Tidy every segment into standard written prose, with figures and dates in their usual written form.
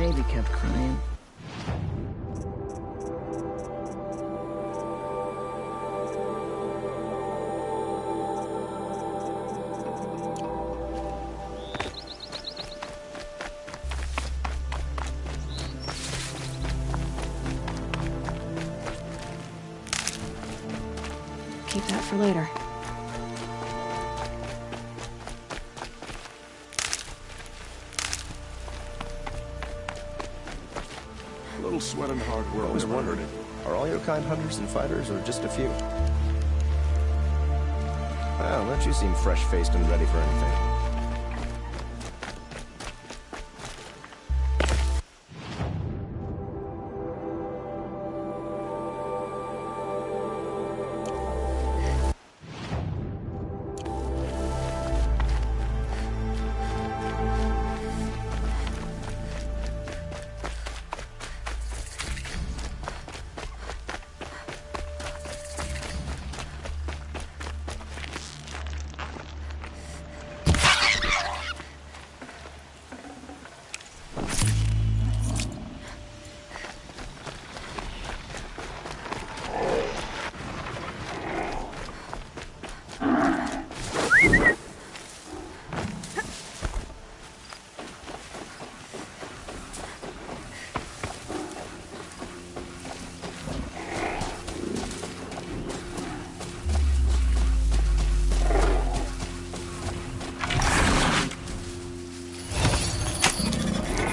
Baby kept crying. Keep that for later. A little sweat and hard work. I always wondered, are all your kind hunters and fighters, or just a few? Well, don't you seem fresh-faced and ready for anything.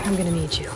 I'm gonna need you.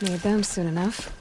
Need them soon enough.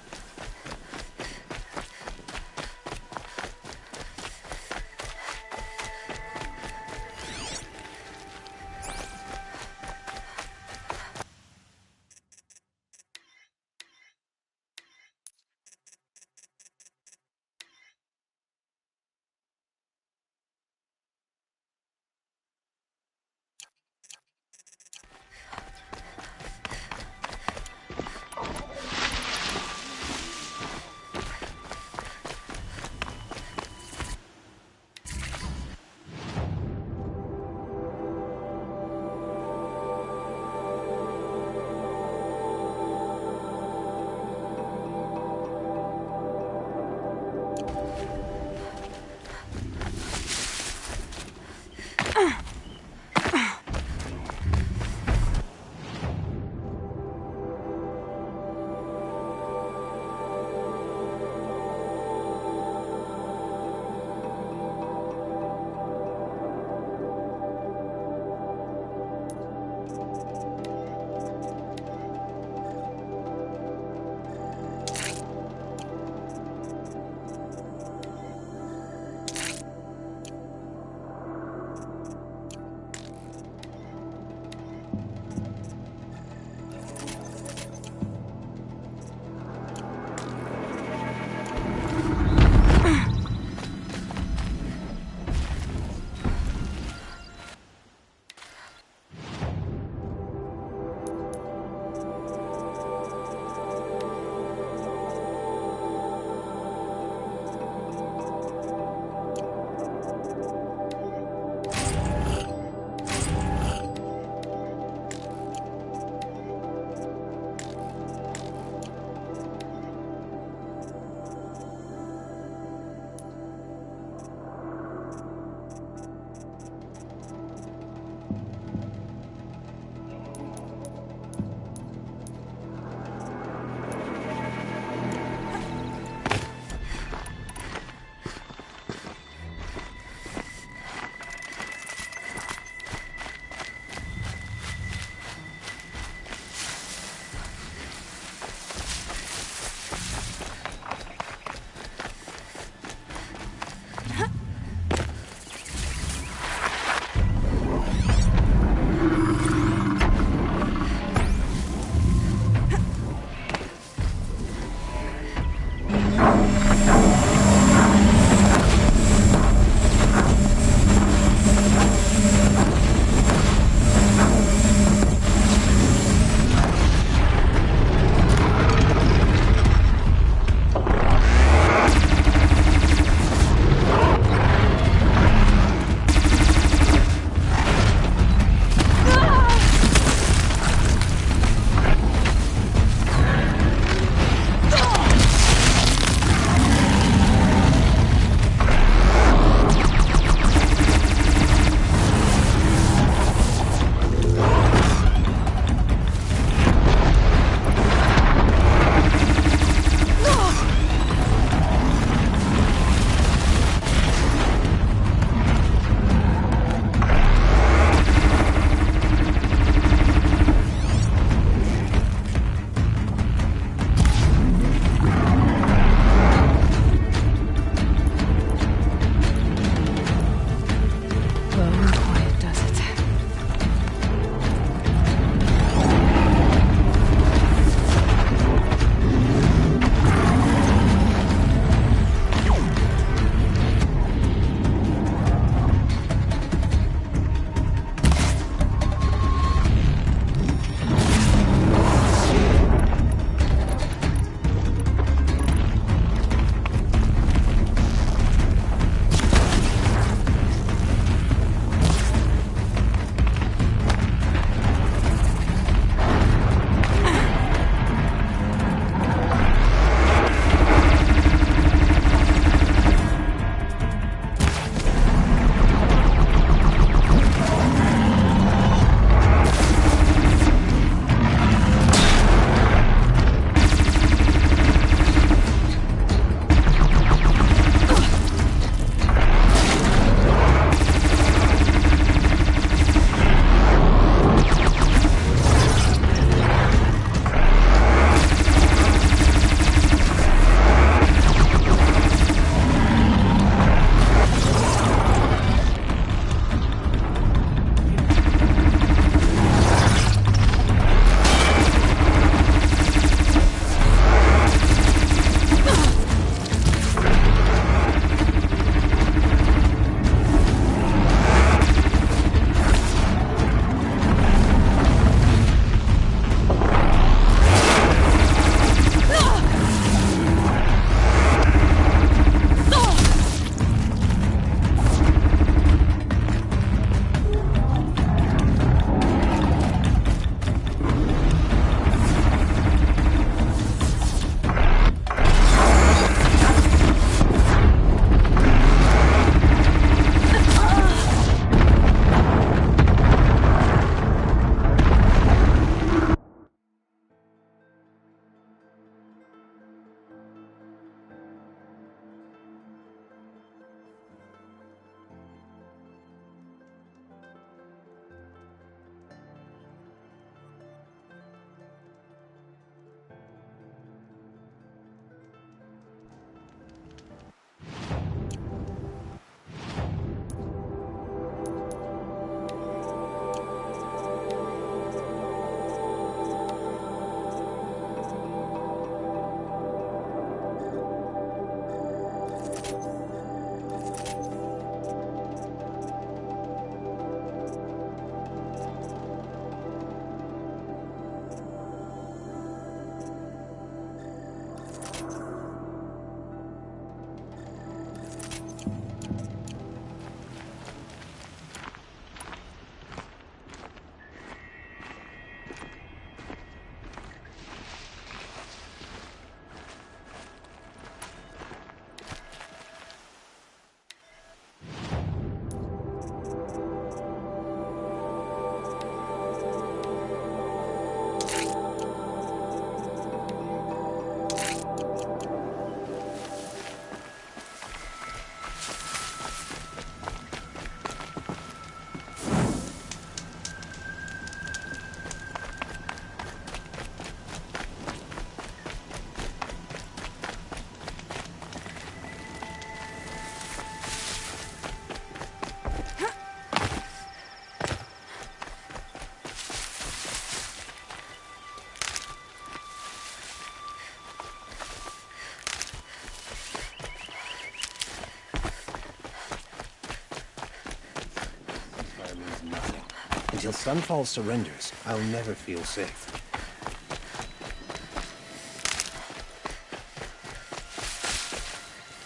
Sunfall surrenders, I'll never feel safe.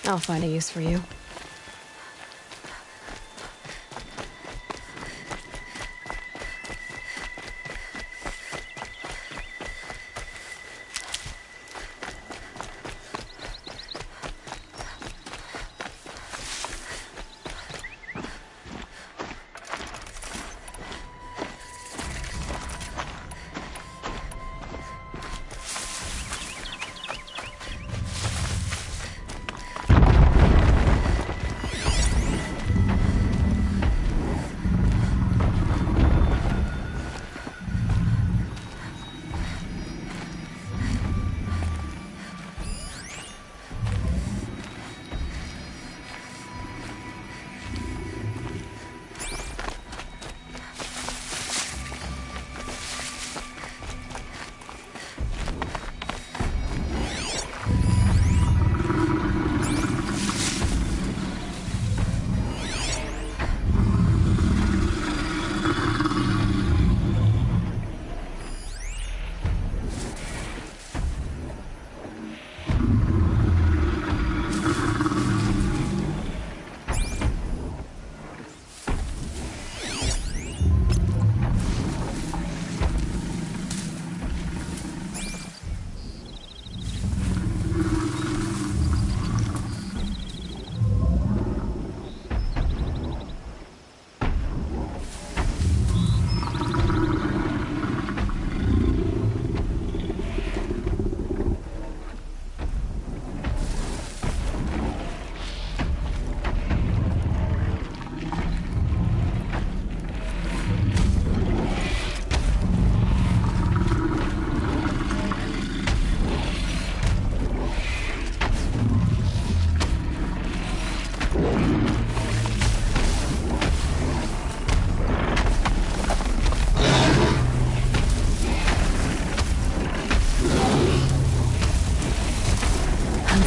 I'll find a use for you.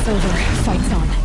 It's over. Fight's on.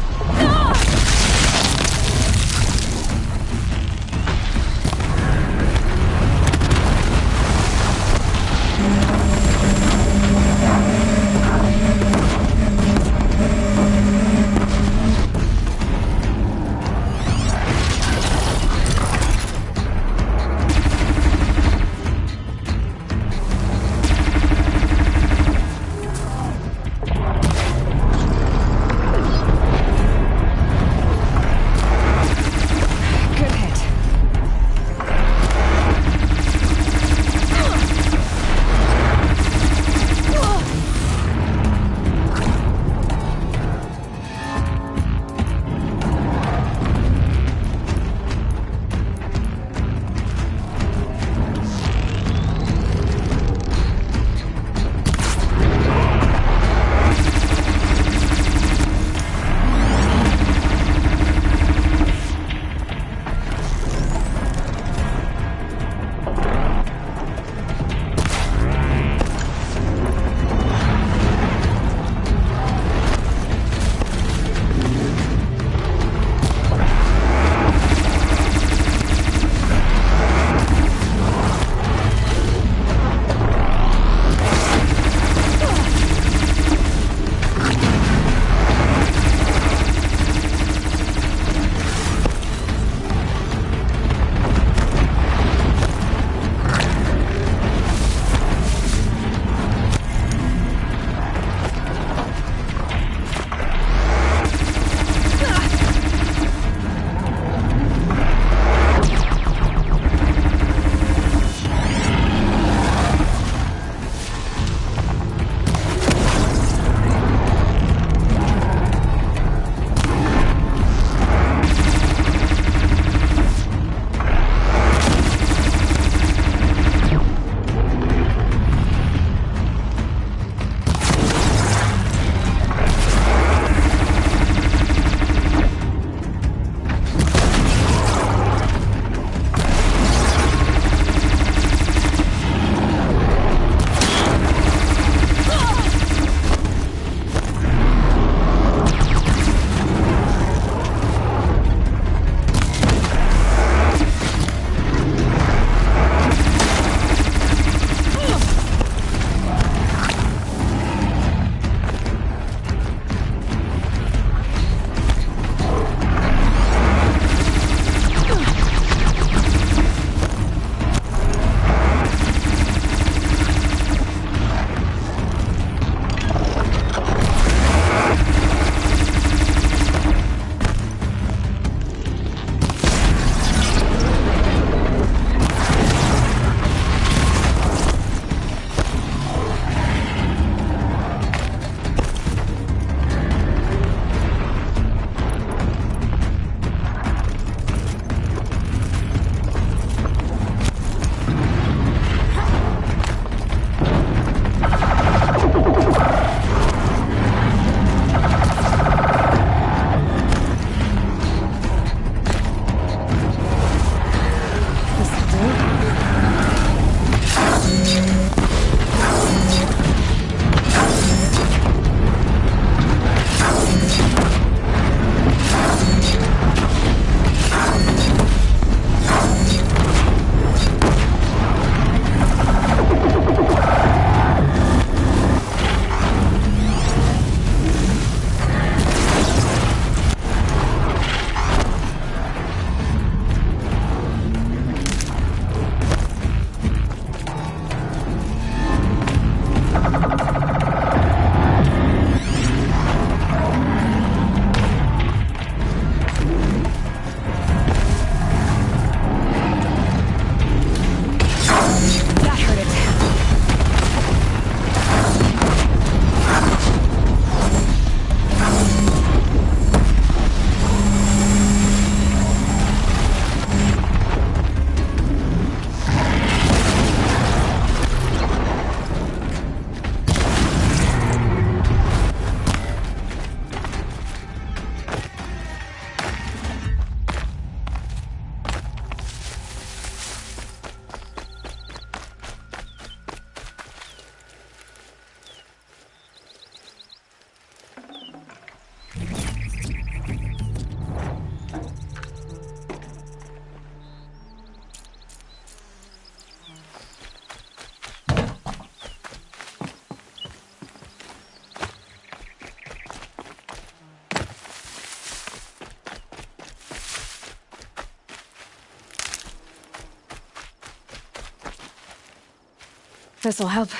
This'll help.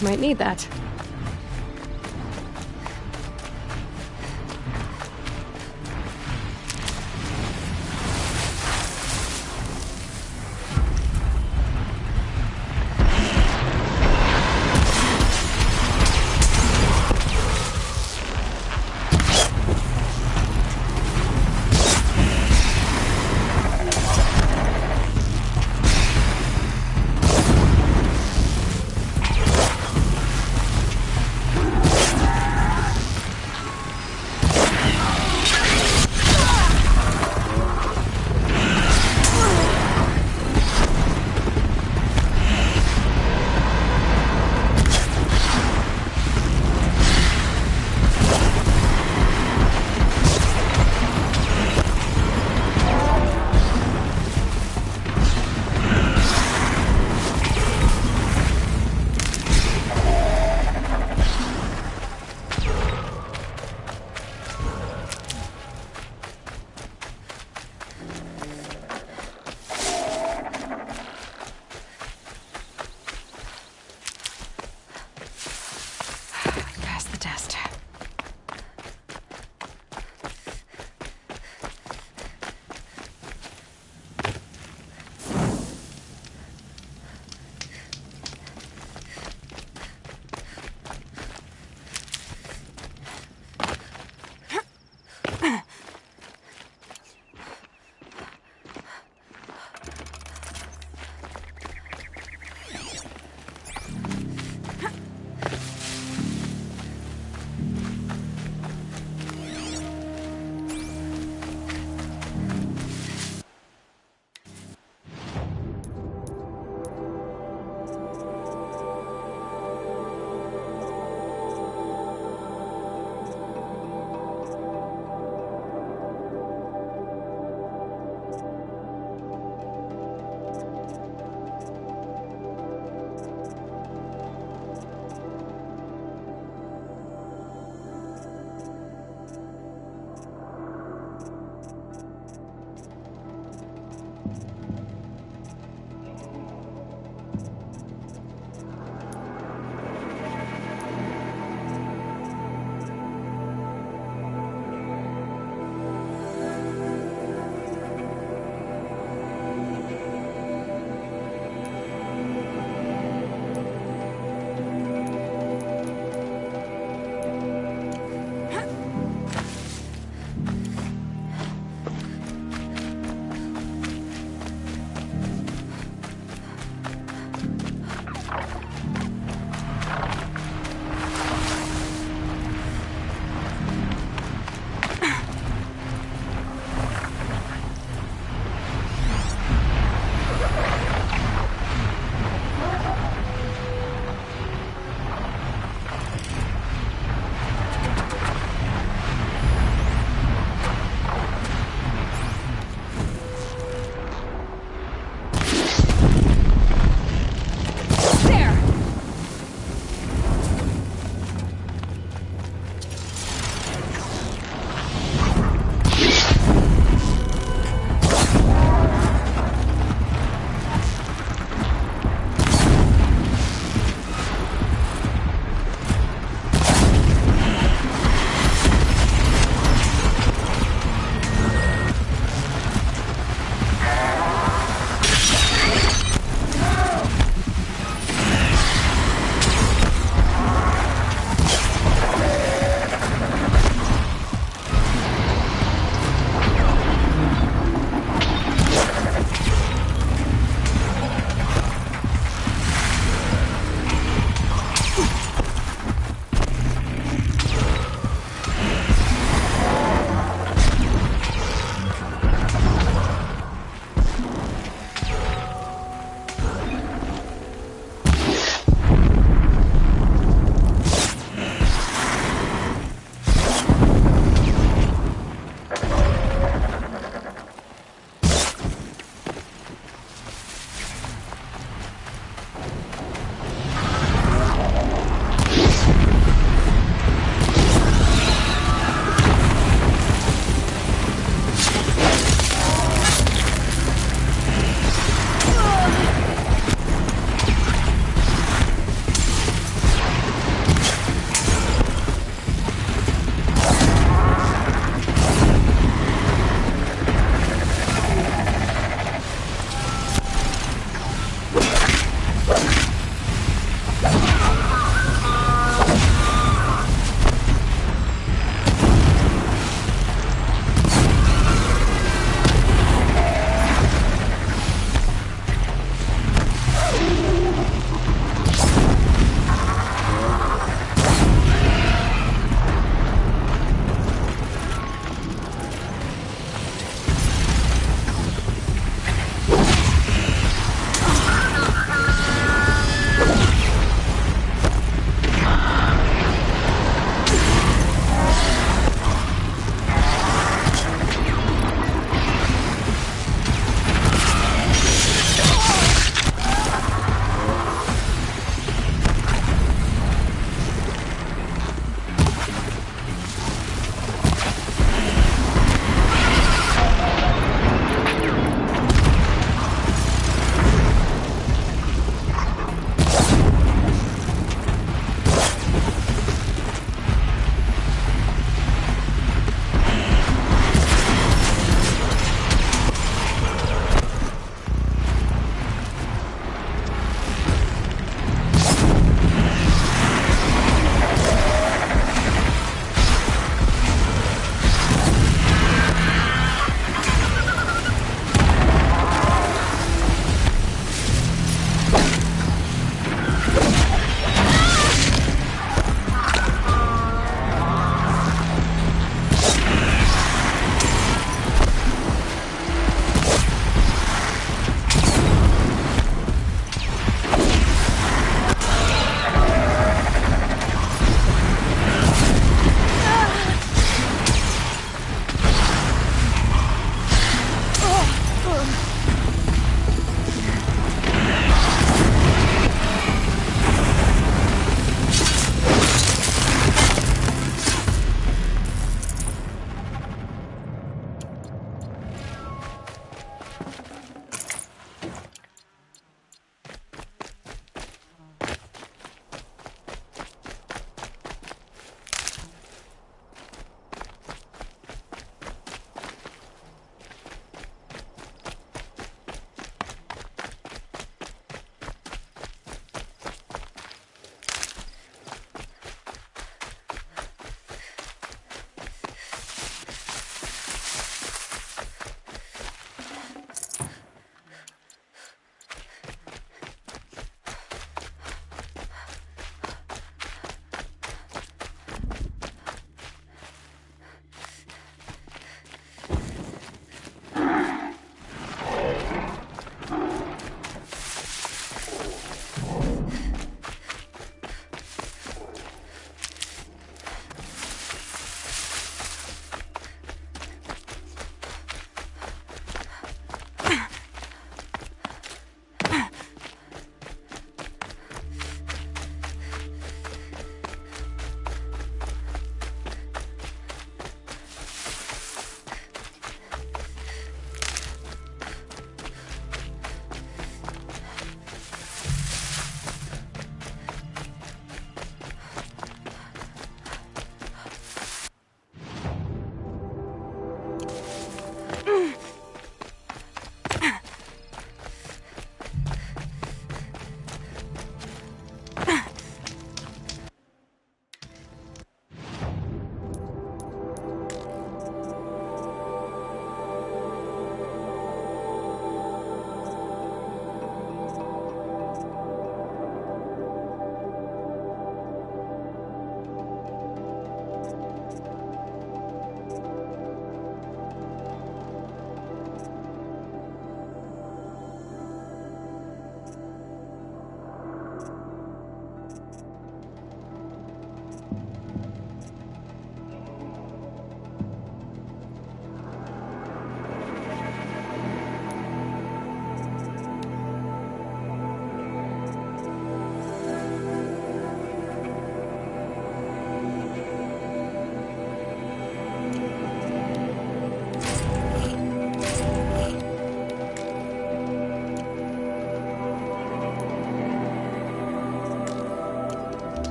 Might need that.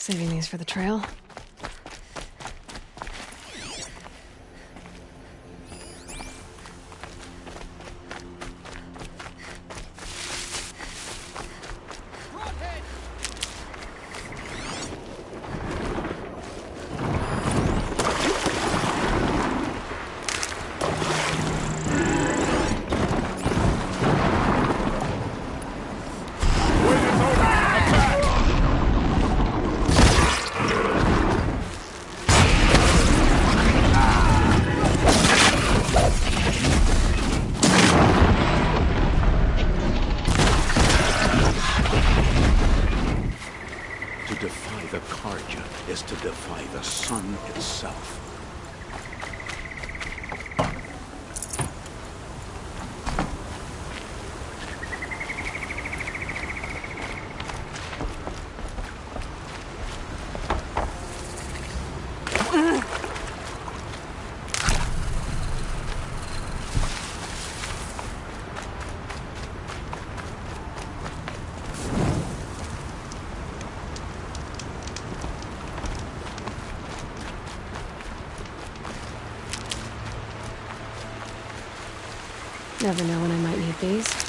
Saving these for the trail. To defy the Karja is to defy the sun itself. Never know when I might need these.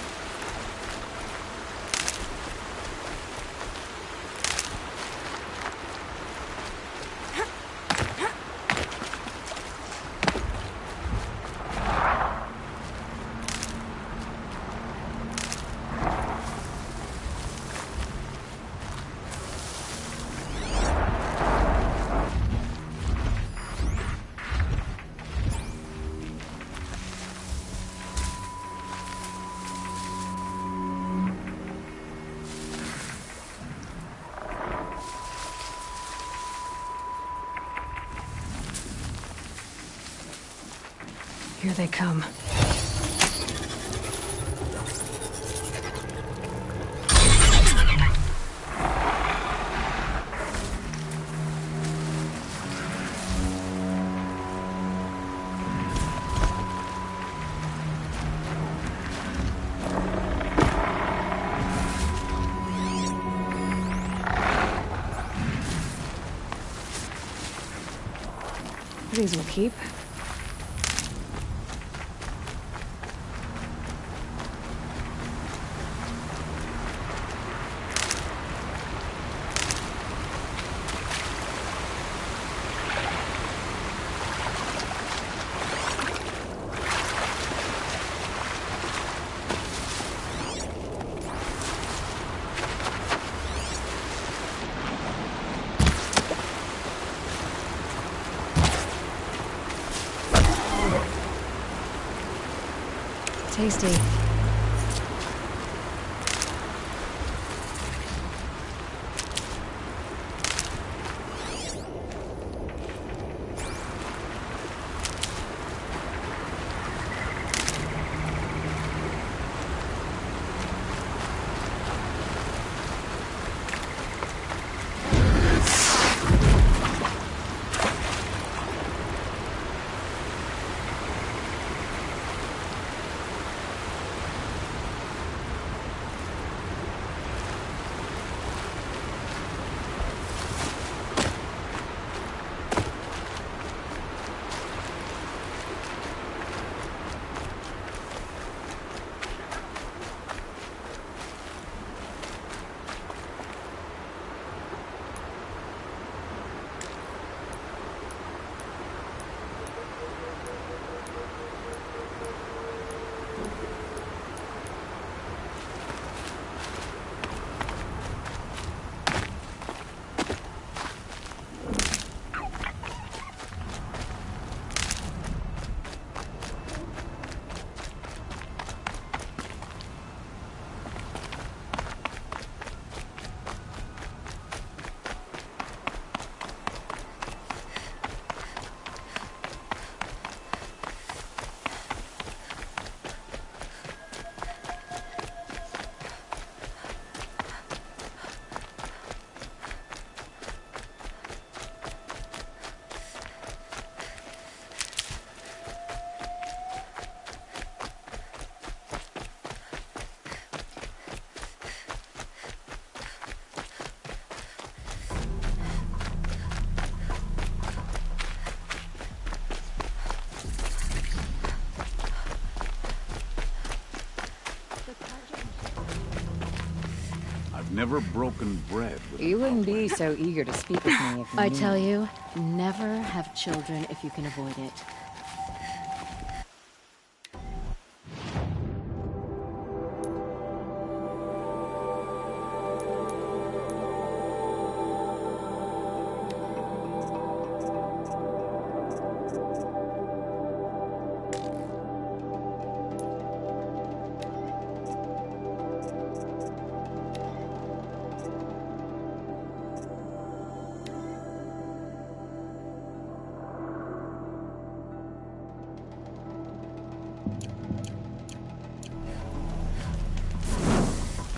Here they come. These will keep. Tasty. I've never broken bread with You an wouldn't outlander. be so eager to speak with me if you I knew. tell you, never have children if you can avoid it.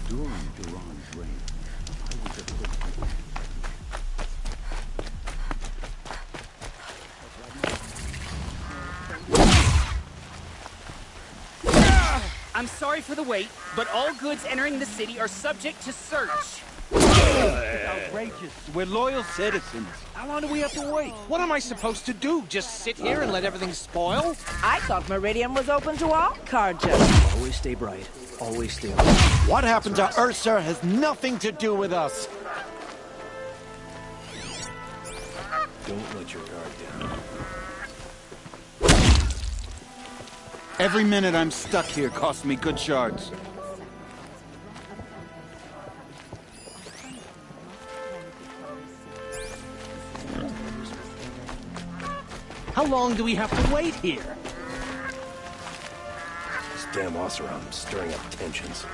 During Duran's reign, I was at the... I'm sorry for the wait, but all goods entering the city are subject to search. Outrageous. We're loyal citizens. How long do we have to wait? What am I supposed to do? Just sit here and let everything spoil? I thought Meridian was open to all Carja. Always stay bright. Always stay alert. What happened to Ursa has nothing to do with us. Don't let your guard down. Every minute I'm stuck here costs me good shards. How long do we have to wait here? This damn Oseram stirring up tensions.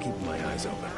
Keep my eyes open.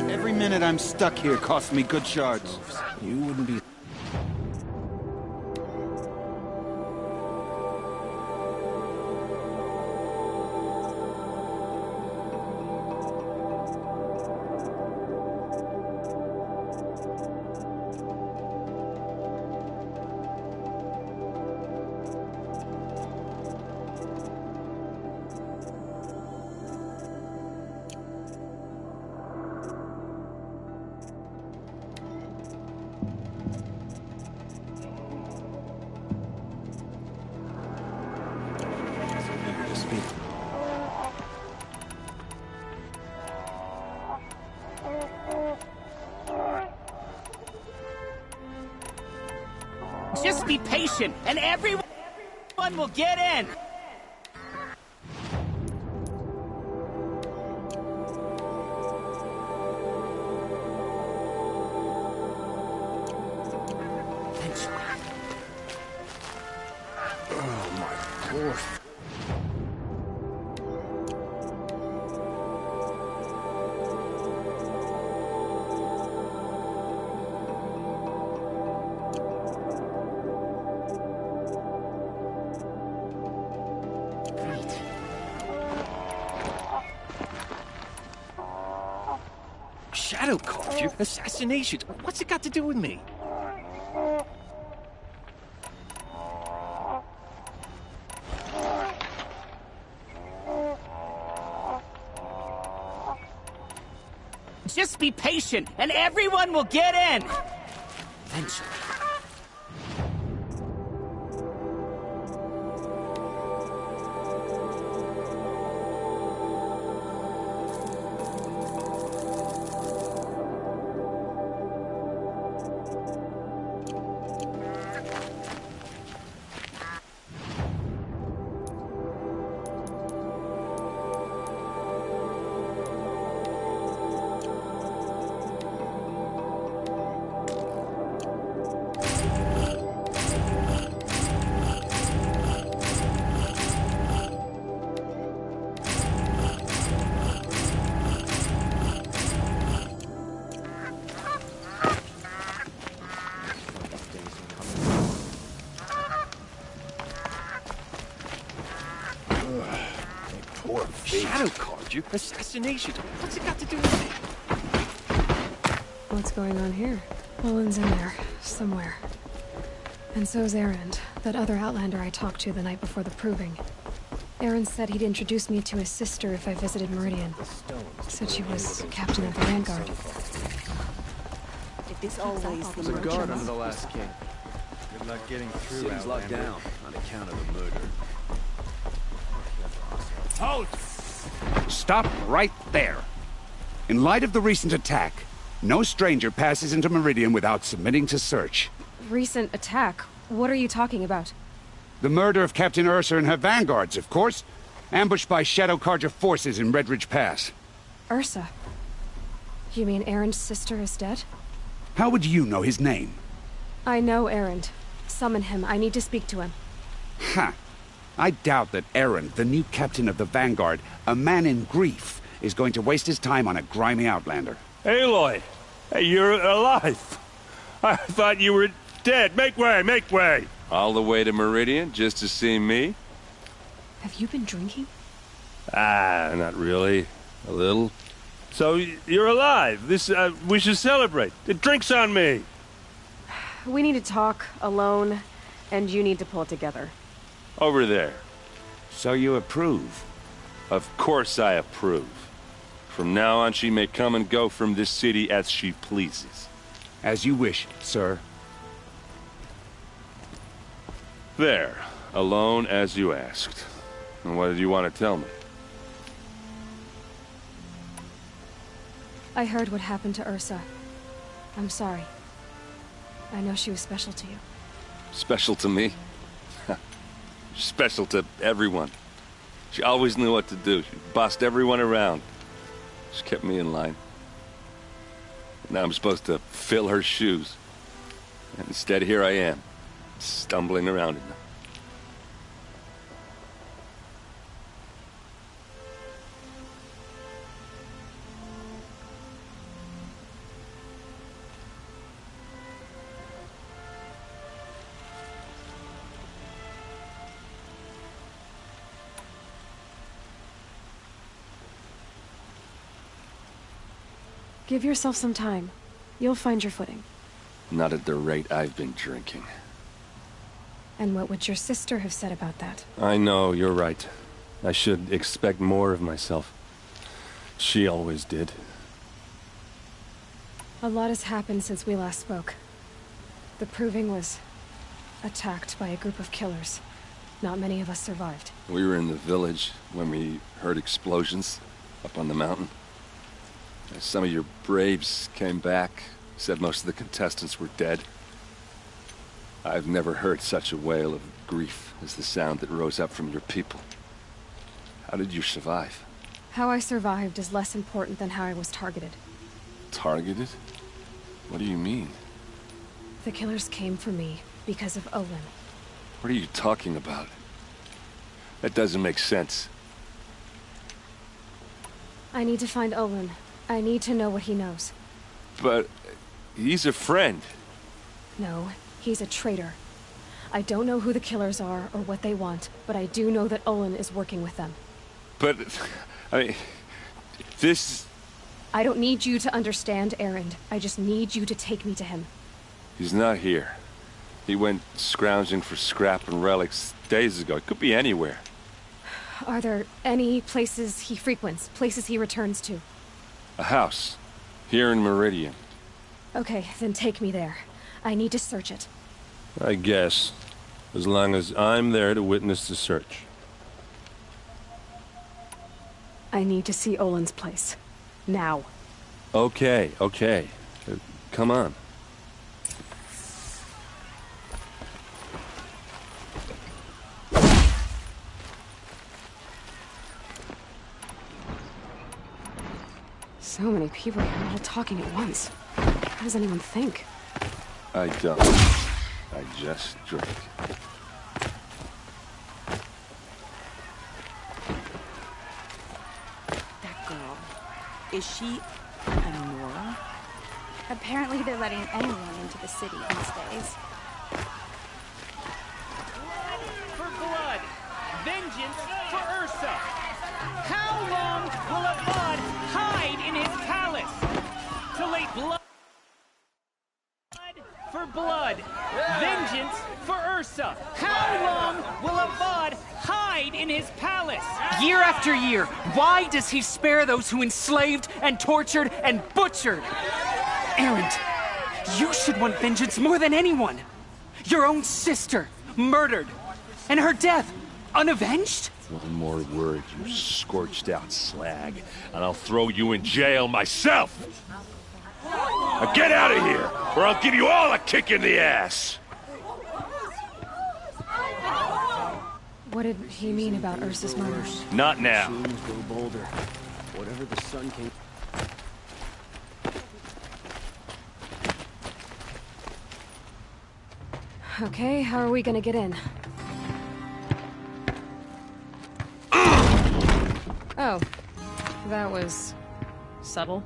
Every minute I'm stuck here costs me good shards. You wouldn't be... be. Just be patient, and everyone will get in. Oh, my poor... Shadow called you? Assassination? What's it got to do with me? Just be patient, and everyone will get in. Eventually. Poor face. Shadow called you? Assassination? What's it got to do with me? What's going on here? Mullen's in there, somewhere. And so's Erend, that other Outlander I talked to the night before the proving. Erend said he'd introduce me to his sister if I visited Meridian. Said she was captain of the Vanguard. It is always the There's a guard merchants. under the last king. Good luck getting through. City's locked down on account of the murder. Halt! Stop right there. In light of the recent attack, no stranger passes into Meridian without submitting to search. Recent attack? What are you talking about? The murder of Captain Ursa and her vanguards, of course. Ambushed by Shadow Carja forces in Redridge Pass. Ursa? You mean Erend's sister is dead? How would you know his name? I know Erend. Summon him. I need to speak to him. Ha! I doubt that Erend, the new captain of the Vanguard, a man in grief, is going to waste his time on a grimy outlander. Aloy! Hey, you're alive! I thought you were dead. Make way, make way! All the way to Meridian just to see me? Have you been drinking? Ah, not really. A little. So, you're alive. We should celebrate. The drink's on me! We need to talk, alone, and you need to pull it together. Over there. So you approve? Of course I approve. From now on, she may come and go from this city as she pleases. As you wish, sir. There. Alone as you asked. And what did you want to tell me? I heard what happened to Ursa. I'm sorry. I know she was special to you. Special to me? Special to everyone. She always knew what to do. She bossed everyone around. She kept me in line. Now I'm supposed to fill her shoes. And instead, here I am, stumbling around in them. Give yourself some time. You'll find your footing. Not at the rate I've been drinking. And what would your sister have said about that? I know, you're right. I should expect more of myself. She always did. A lot has happened since we last spoke. The Proving was attacked by a group of killers. Not many of us survived. We were in the village when we heard explosions up on the mountain. Some of your braves came back, said most of the contestants were dead. I've never heard such a wail of grief as the sound that rose up from your people. How did you survive? How I survived is less important than how I was targeted. Targeted? What do you mean? The killers came for me because of Olin. What are you talking about? That doesn't make sense. I need to find Olin. I need to know what he knows. But he's a friend. No, he's a traitor. I don't know who the killers are or what they want, but I do know that Olin is working with them. But, I mean, this... I don't need you to understand, Erend. I just need you to take me to him. He's not here. He went scrounging for scrap and relics days ago. It could be anywhere. Are there any places he frequents, places he returns to? A house. Here in Meridian. Okay, then take me there. I need to search it. I guess. As long as I'm there to witness the search. I need to see Olin's place. Now. Okay. Come on. So many people here, all talking at once. How does anyone think? I don't. I just drink. That girl. Is she a Nora? Apparently they're letting anyone into the city these days. For blood! Vengeance for Ursa! How long will Avad hide in his palace? Till late blood for blood! Vengeance for Ursa! How long will Avad hide in his palace? Year after year, why does he spare those who enslaved and tortured and butchered? Erend, you should want vengeance more than anyone. Your own sister, murdered, and her death, unavenged? One more word, you scorched out slag, and I'll throw you in jail myself! Now get out of here, or I'll give you all a kick in the ass! What did he mean about Ursa's murder? Not now. Go bolder. Whatever the sun came... Okay, how are we gonna get in? Oh, that was subtle.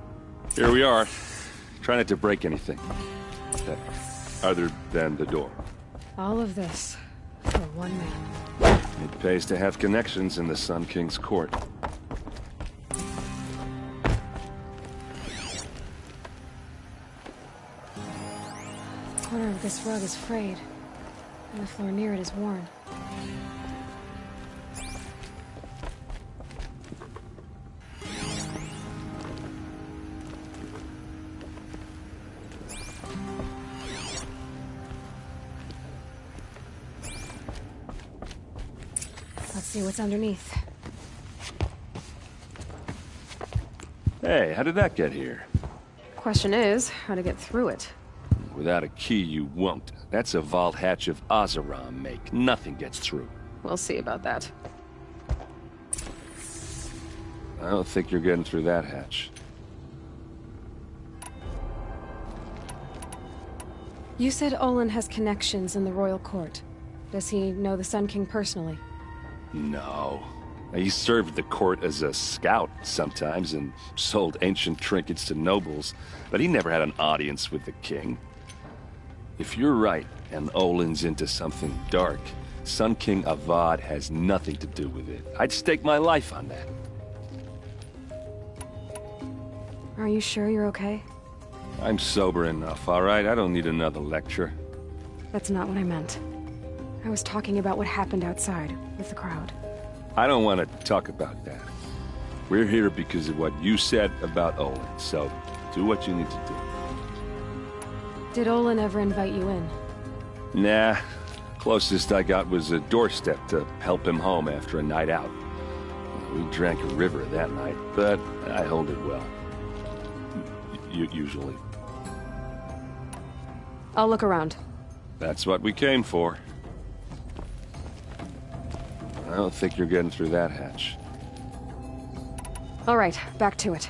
Here we are. Try not to break anything. Other than the door. All of this for one man. It pays to have connections in the Sun King's court. The corner of this rug is frayed, and the floor near it is worn. Let's see what's underneath. Hey, how did that get here? Question is, how to get through it. Without a key, you won't. That's a vault hatch of Oseram make. Nothing gets through. We'll see about that. I don't think you're getting through that hatch. You said Olin has connections in the royal court. Does he know the Sun King personally? No. He served the court as a scout sometimes and sold ancient trinkets to nobles, but he never had an audience with the king. If you're right, and Olin's into something dark, Sun King Avad has nothing to do with it. I'd stake my life on that. Are you sure you're okay? I'm sober enough, all right? I don't need another lecture. That's not what I meant. I was talking about what happened outside, with the crowd. I don't want to talk about that. We're here because of what you said about Olin, so do what you need to do. Did Olin ever invite you in? Nah. Closest I got was a doorstep to help him home after a night out. We drank a river that night, but I hold it well. Usually. I'll look around. That's what we came for. I don't think you're getting through that hatch. All right, back to it.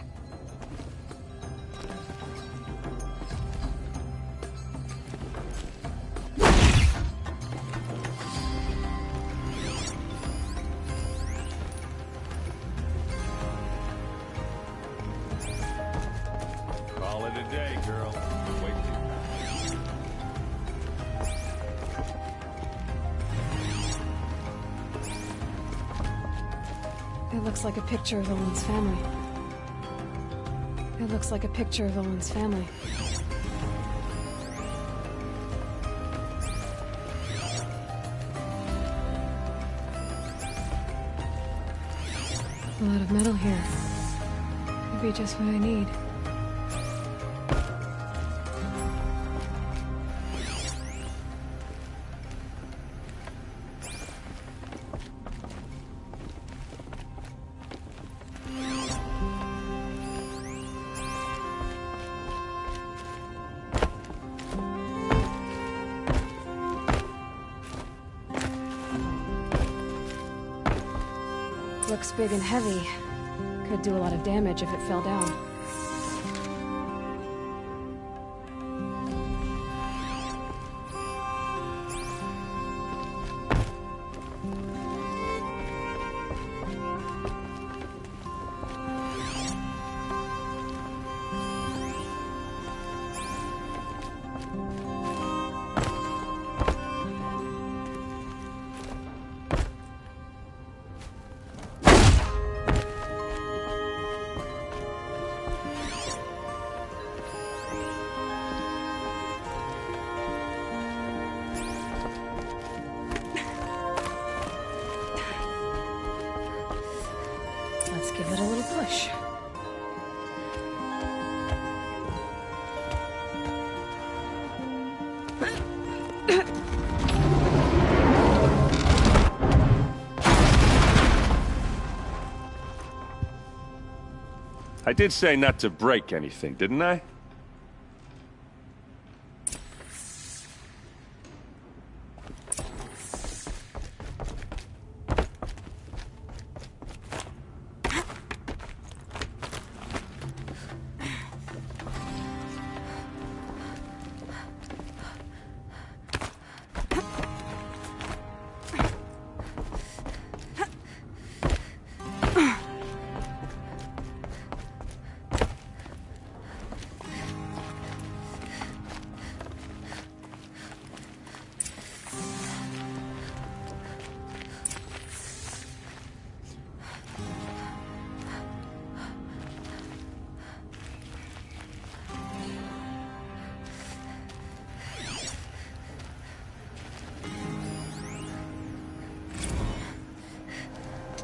Call it a day, girl. Wait. It looks like a picture of Owen's family. It looks like a picture of Owen's family. A lot of metal here. Could be just what I need. Looks big and heavy. Could do a lot of damage if it fell down. Let's give it a little push. I did say not to break anything, didn't I?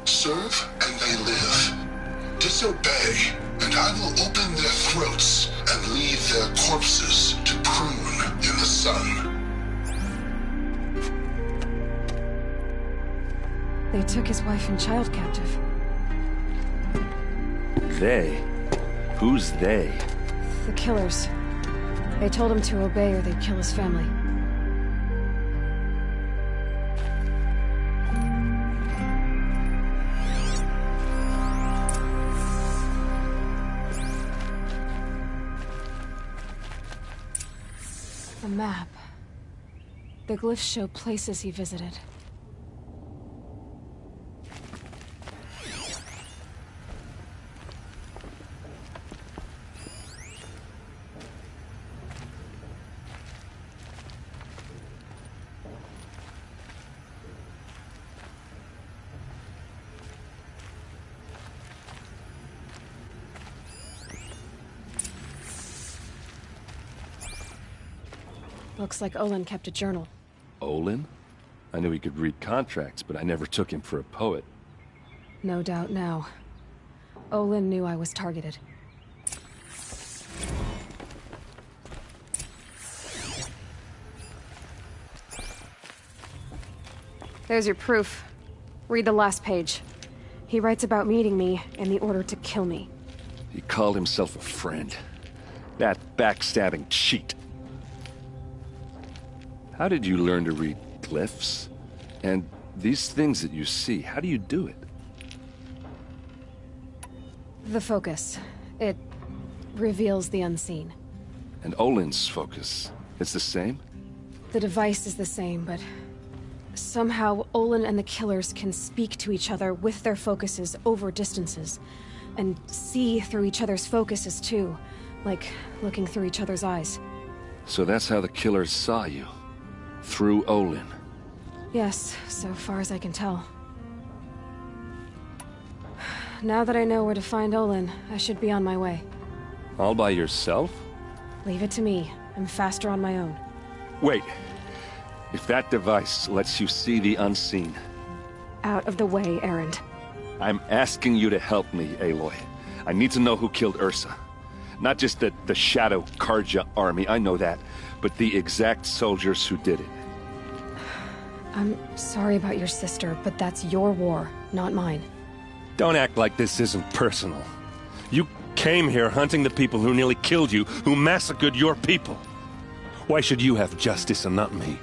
Serve and they live. Disobey, and I will open their throats and leave their corpses to prune in the sun. They took his wife and child captive. They? Who's they? The killers. They told him to obey or they'd kill his family. The map. The glyphs show places he visited. Looks like Olin kept a journal. Olin? I knew he could read contracts, but I never took him for a poet. No doubt now. Olin knew I was targeted. There's your proof. Read the last page. He writes about meeting me and the order to kill me. He called himself a friend. That backstabbing cheat. How did you learn to read glyphs? And these things that you see, how do you do it? The focus. It reveals the unseen. And Olin's focus, it's the same? The device is the same, but somehow Olin and the killers can speak to each other with their focuses over distances, and see through each other's focuses too, like looking through each other's eyes. So that's how the killers saw you? Through Olin? Yes, so far as I can tell. Now that I know where to find Olin, I should be on my way. All by yourself? Leave it to me. I'm faster on my own. Wait. If that device lets you see the unseen... Out of the way, Erend. I'm asking you to help me, Aloy. I need to know who killed Ursa. Not just the Shadow Karja army, I know that, but the exact soldiers who did it. I'm sorry about your sister, but that's your war, not mine. Don't act like this isn't personal. You came here hunting the people who nearly killed you, who massacred your people. Why should you have justice and not me?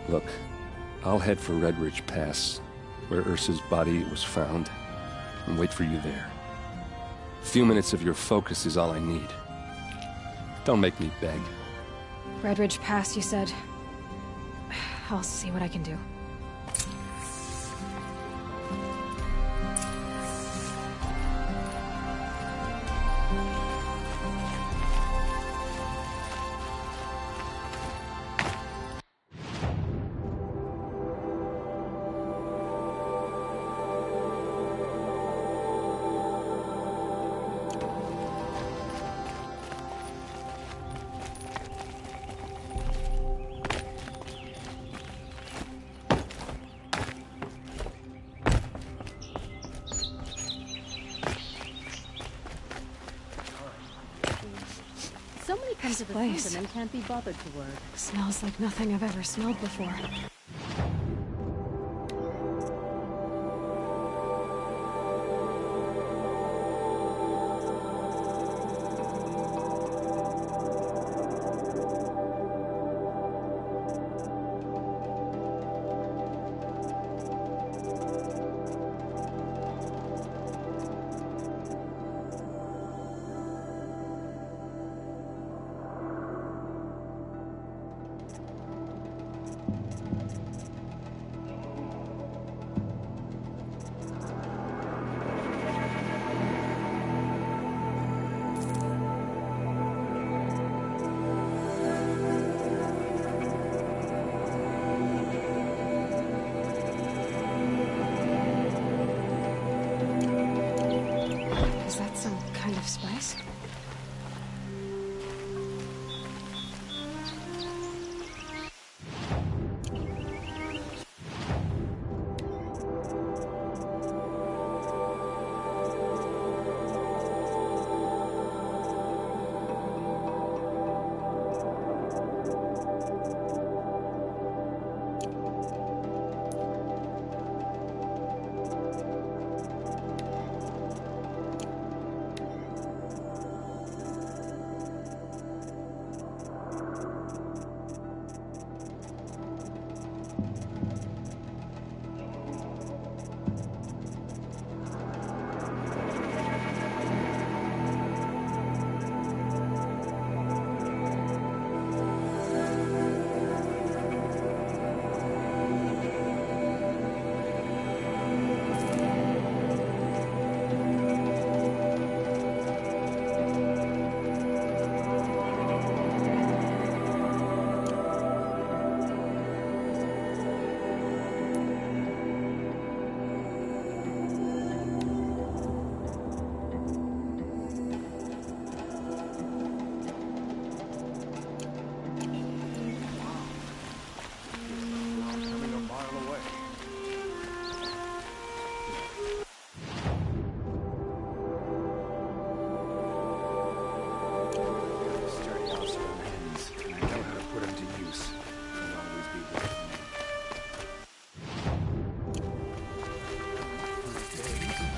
Look, I'll head for Red Ridge Pass, where Ursa's body was found, and wait for you there. A few minutes of your focus is all I need. Don't make me beg. Red Ridge Pass, you said? I'll see what I can do. Somebody comes to the place. fountain and can't be bothered to work. Smells like nothing I've ever smelled before.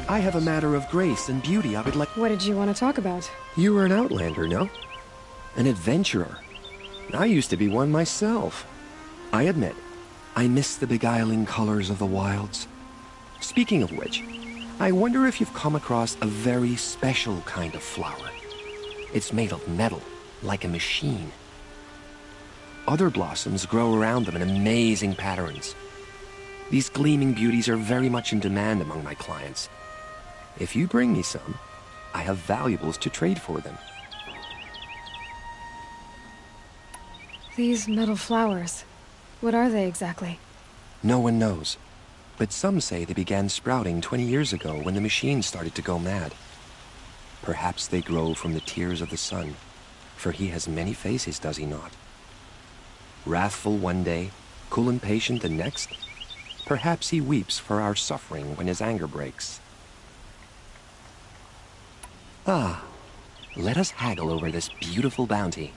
I have a matter of grace and beauty I would like... What did you want to talk about? You were an outlander, no? An adventurer. I used to be one myself. I admit, I miss the beguiling colors of the wilds. Speaking of which, I wonder if you've come across a very special kind of flower. It's made of metal, like a machine. Other blossoms grow around them in amazing patterns. These gleaming beauties are very much in demand among my clients. If you bring me some, I have valuables to trade for them. These metal flowers, what are they exactly? No one knows, but some say they began sprouting 20 years ago when the machine started to go mad. Perhaps they grow from the tears of the sun, for he has many faces, does he not? Wrathful one day, cool and patient the next. Perhaps he weeps for our suffering when his anger breaks. Ah, let us haggle over this beautiful bounty.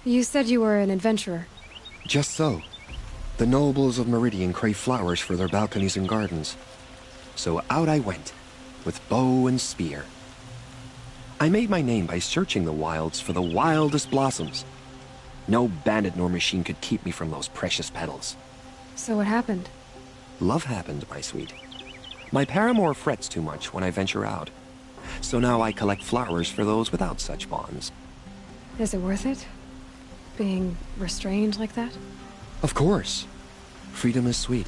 You said you were an adventurer. Just so. The nobles of Meridian crave flowers for their balconies and gardens. So out I went, with bow and spear. I made my name by searching the wilds for the wildest blossoms. No bandit nor machine could keep me from those precious petals. So what happened? Love happened, my sweet. My paramour frets too much when I venture out. So now I collect flowers for those without such bonds. Is it worth it? Being restrained like that? Of course. Freedom is sweet,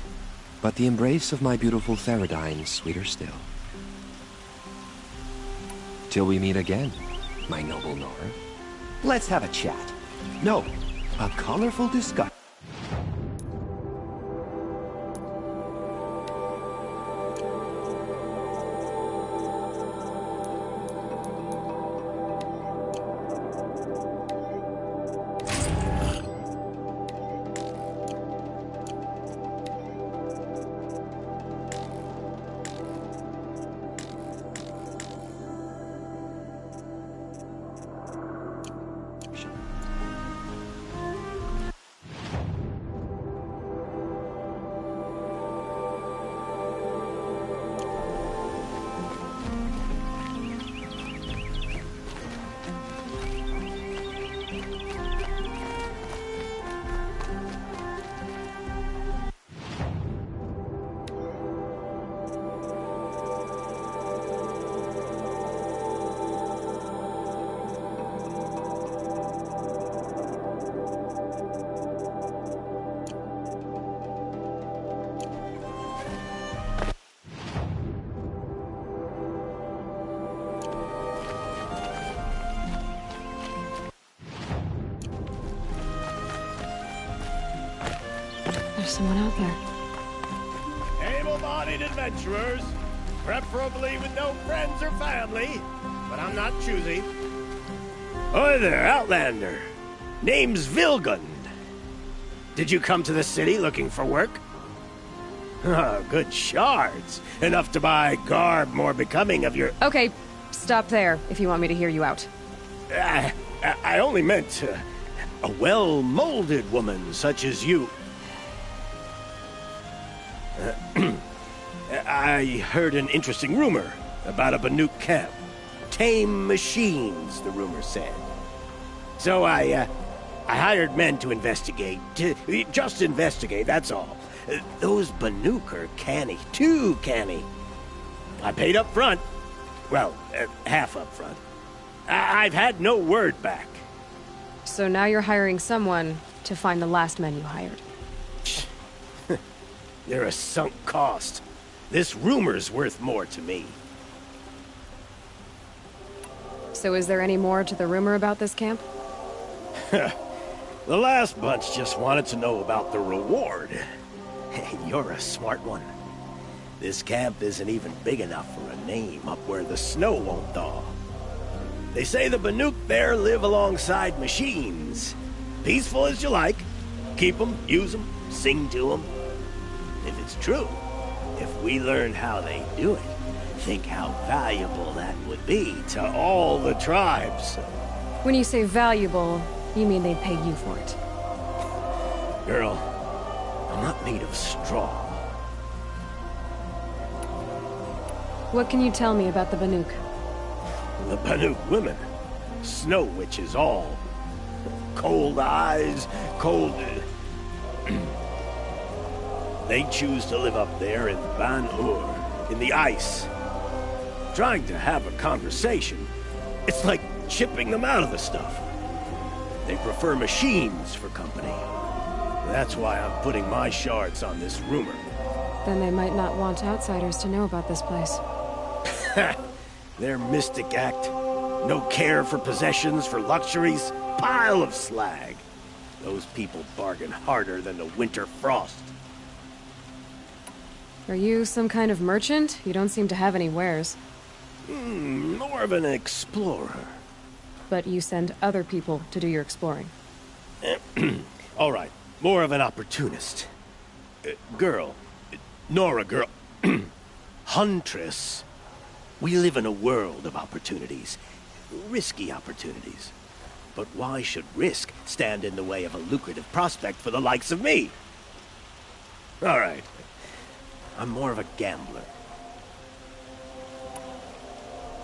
but the embrace of my beautiful Theridine sweeter still. Till we meet again, my noble Nora. Let's have a chat. No, a colorful discussion. There's someone out there. Able-bodied adventurers, preferably with no friends or family, but I'm not choosy. Oi there, Outlander. Name's Vilgund. Did you come to the city looking for work? Oh, good shards. Enough to buy garb more becoming of your... Okay, stop there if you want me to hear you out. I only meant a well-molded woman such as you. I heard an interesting rumor about a Banuk camp. Tame machines, the rumor said. So I hired men to investigate. Just investigate, that's all. Those Banuk are canny, too canny. I paid up front. Well, half up front. I've had no word back. So now you're hiring someone to find the last men you hired. They're a sunk cost. This rumor's worth more to me. So is there any more to the rumor about this camp? The last bunch just wanted to know about the reward. You're a smart one. This camp isn't even big enough for a name up where the snow won't thaw. They say the Banuk there live alongside machines. Peaceful as you like. Keep them, use them, sing to them. If it's true, if we learned how they do it, think how valuable that would be to all the tribes. When you say valuable, you mean they'd pay you for it. Girl, I'm not made of straw. What can you tell me about the Banuk? The Banuk women. Snow witches all. Cold eyes, cold... They choose to live up there in Ban-Ur, in the ice. Trying to have a conversation, it's like chipping them out of the stuff. They prefer machines for company. That's why I'm putting my shards on this rumor. Then they might not want outsiders to know about this place. Their mystic act. No care for possessions, for luxuries. Pile of slag. Those people bargain harder than the winter frost. Are you some kind of merchant? You don't seem to have any wares. More of an explorer. But you send other people to do your exploring. All right, more of an opportunist. Girl. Nora girl. Huntress. We live in a world of opportunities. Risky opportunities. But why should risk stand in the way of a lucrative prospect for the likes of me? All right. I'm more of a gambler.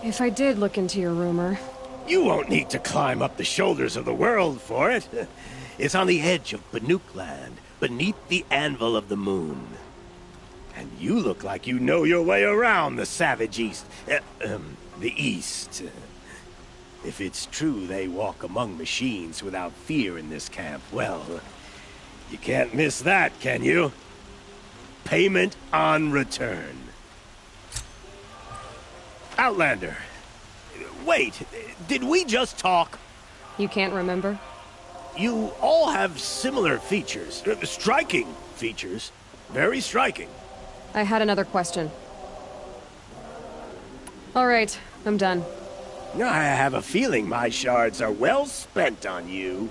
If I did look into your rumor... You won't need to climb up the shoulders of the world for it. It's on the edge of Banuk land, beneath the anvil of the moon. And you look like you know your way around the savage east. The east. If it's true they walk among machines without fear in this camp, well, you can't miss that, can you? Payment on return. Outlander. Wait, did we just talk? You can't remember? You all have similar features. Striking features. Very striking. I had another question. All right, I'm done. I have a feeling my shards are well spent on you.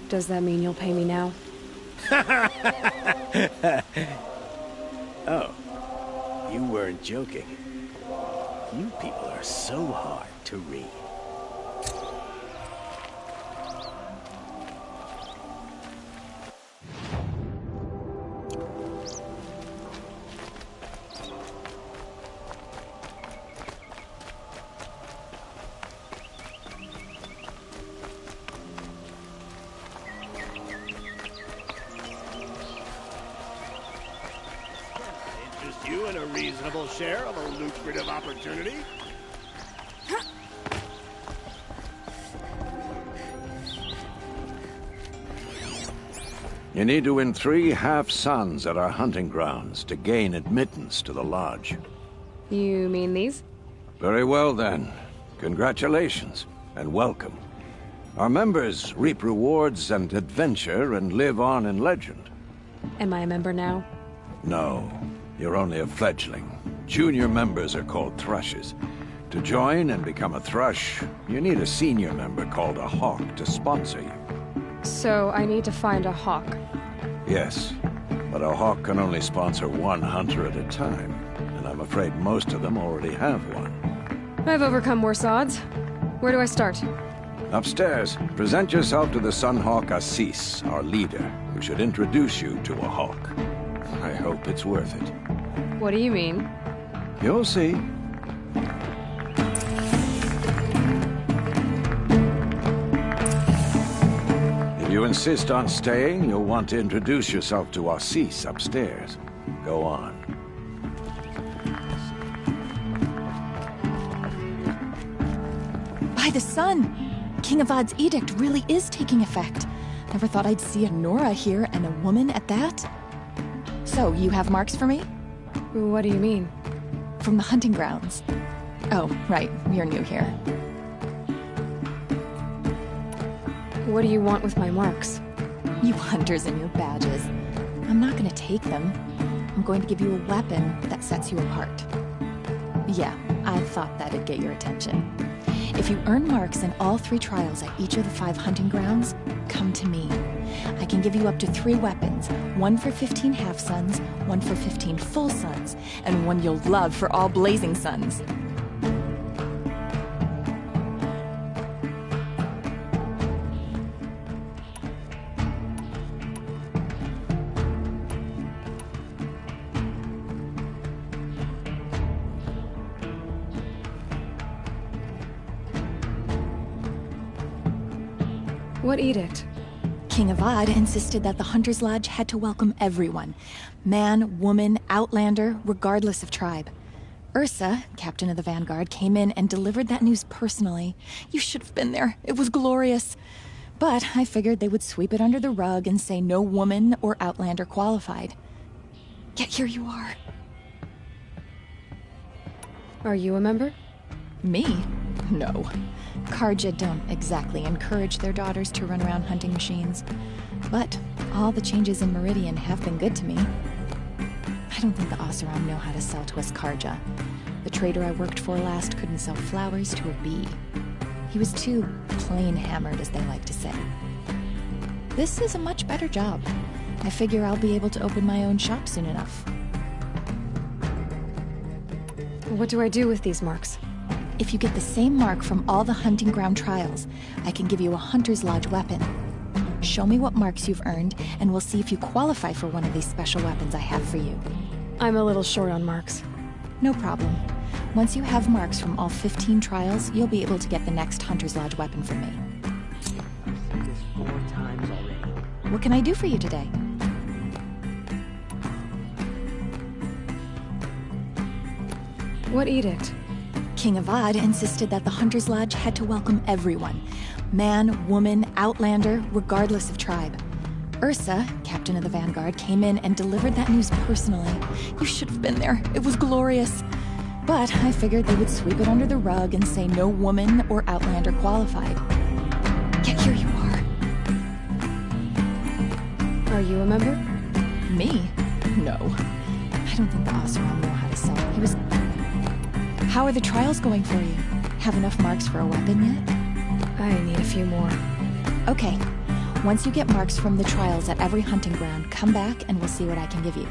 Does that mean you'll pay me now? Oh, you weren't joking. You people are so hard to read. You in a reasonable share of a lucrative opportunity? You need to win 3 half-suns at our hunting grounds to gain admittance to the lodge. You mean these? Very well, then. Congratulations, and welcome. Our members reap rewards and adventure and live on in legend. Am I a member now? No, you're only a fledgling. Junior members are called thrushes. To join and become a thrush, you need a senior member called a hawk to sponsor you. So I need to find a hawk. Yes, but a hawk can only sponsor 1 hunter at a time, and I'm afraid most of them already have one. I've overcome worse odds. Where do I start? Upstairs, present yourself to the Sunhawk Assis, our leader, who should introduce you to a hawk. I hope it's worth it. What do you mean? You'll see. If you insist on staying, you'll want to introduce yourself to Assis upstairs. Go on. By the sun! King Avad's edict really is taking effect. Never thought I'd see a Nora here, and a woman at that. So, you have marks for me? What do you mean? From the hunting grounds. Oh, right, you're new here. What do you want with my marks? You hunters and your badges. I'm not gonna take them. I'm going to give you a weapon that sets you apart. Yeah, I thought that'd get your attention. If you earn marks in all 3 trials at each of the 5 hunting grounds, come to me. I can give you up to 3 weapons, one for 15 half-suns, one for 15 full suns, and one you'll love for all blazing suns. What edict? King Avad insisted that the Hunter's Lodge had to welcome everyone. Man, woman, outlander, regardless of tribe. Ursa, captain of the Vanguard, came in and delivered that news personally. You should have been there. It was glorious. But I figured they would sweep it under the rug and say no woman or outlander qualified. Yet here you are. Are you a member? Me? No. Karja don't exactly encourage their daughters to run around hunting machines. But all the changes in Meridian have been good to me. I don't think the Oseram know how to sell to us Karja. The trader I worked for last couldn't sell flowers to a bee. He was too plain hammered, as they like to say. This is a much better job. I figure I'll be able to open my own shop soon enough. What do I do with these marks? If you get the same mark from all the hunting ground trials, I can give you a Hunter's Lodge weapon. Show me what marks you've earned, and we'll see if you qualify for one of these special weapons I have for you. I'm a little short on marks. No problem. Once you have marks from all 15 trials, you'll be able to get the next Hunter's Lodge weapon from me. I've said this 4 times already. What can I do for you today? What edict? King Avad insisted that the Hunter's Lodge had to welcome everyone. Man, woman, outlander, regardless of tribe. Ursa, captain of the Vanguard, came in and delivered that news personally. You should have been there. It was glorious. But I figured they would sweep it under the rug and say no woman or outlander qualified. Yet here you are. Are you a member? Me? No. I don't think the Oseram know how to sell. He was... How are the trials going for you? Have enough marks for a weapon yet? I need a few more. Okay. Once you get marks from the trials at every hunting ground, come back and we'll see what I can give you.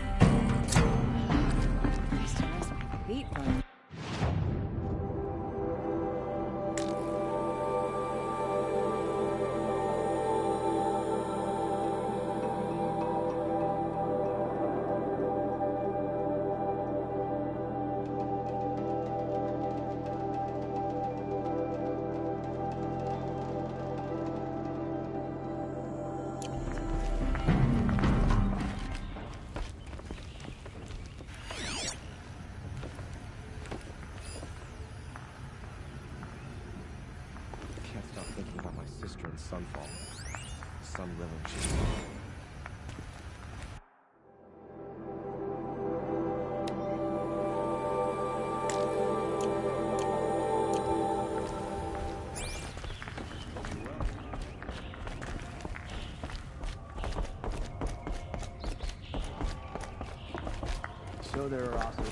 Sunfall. Sun River. So there are also...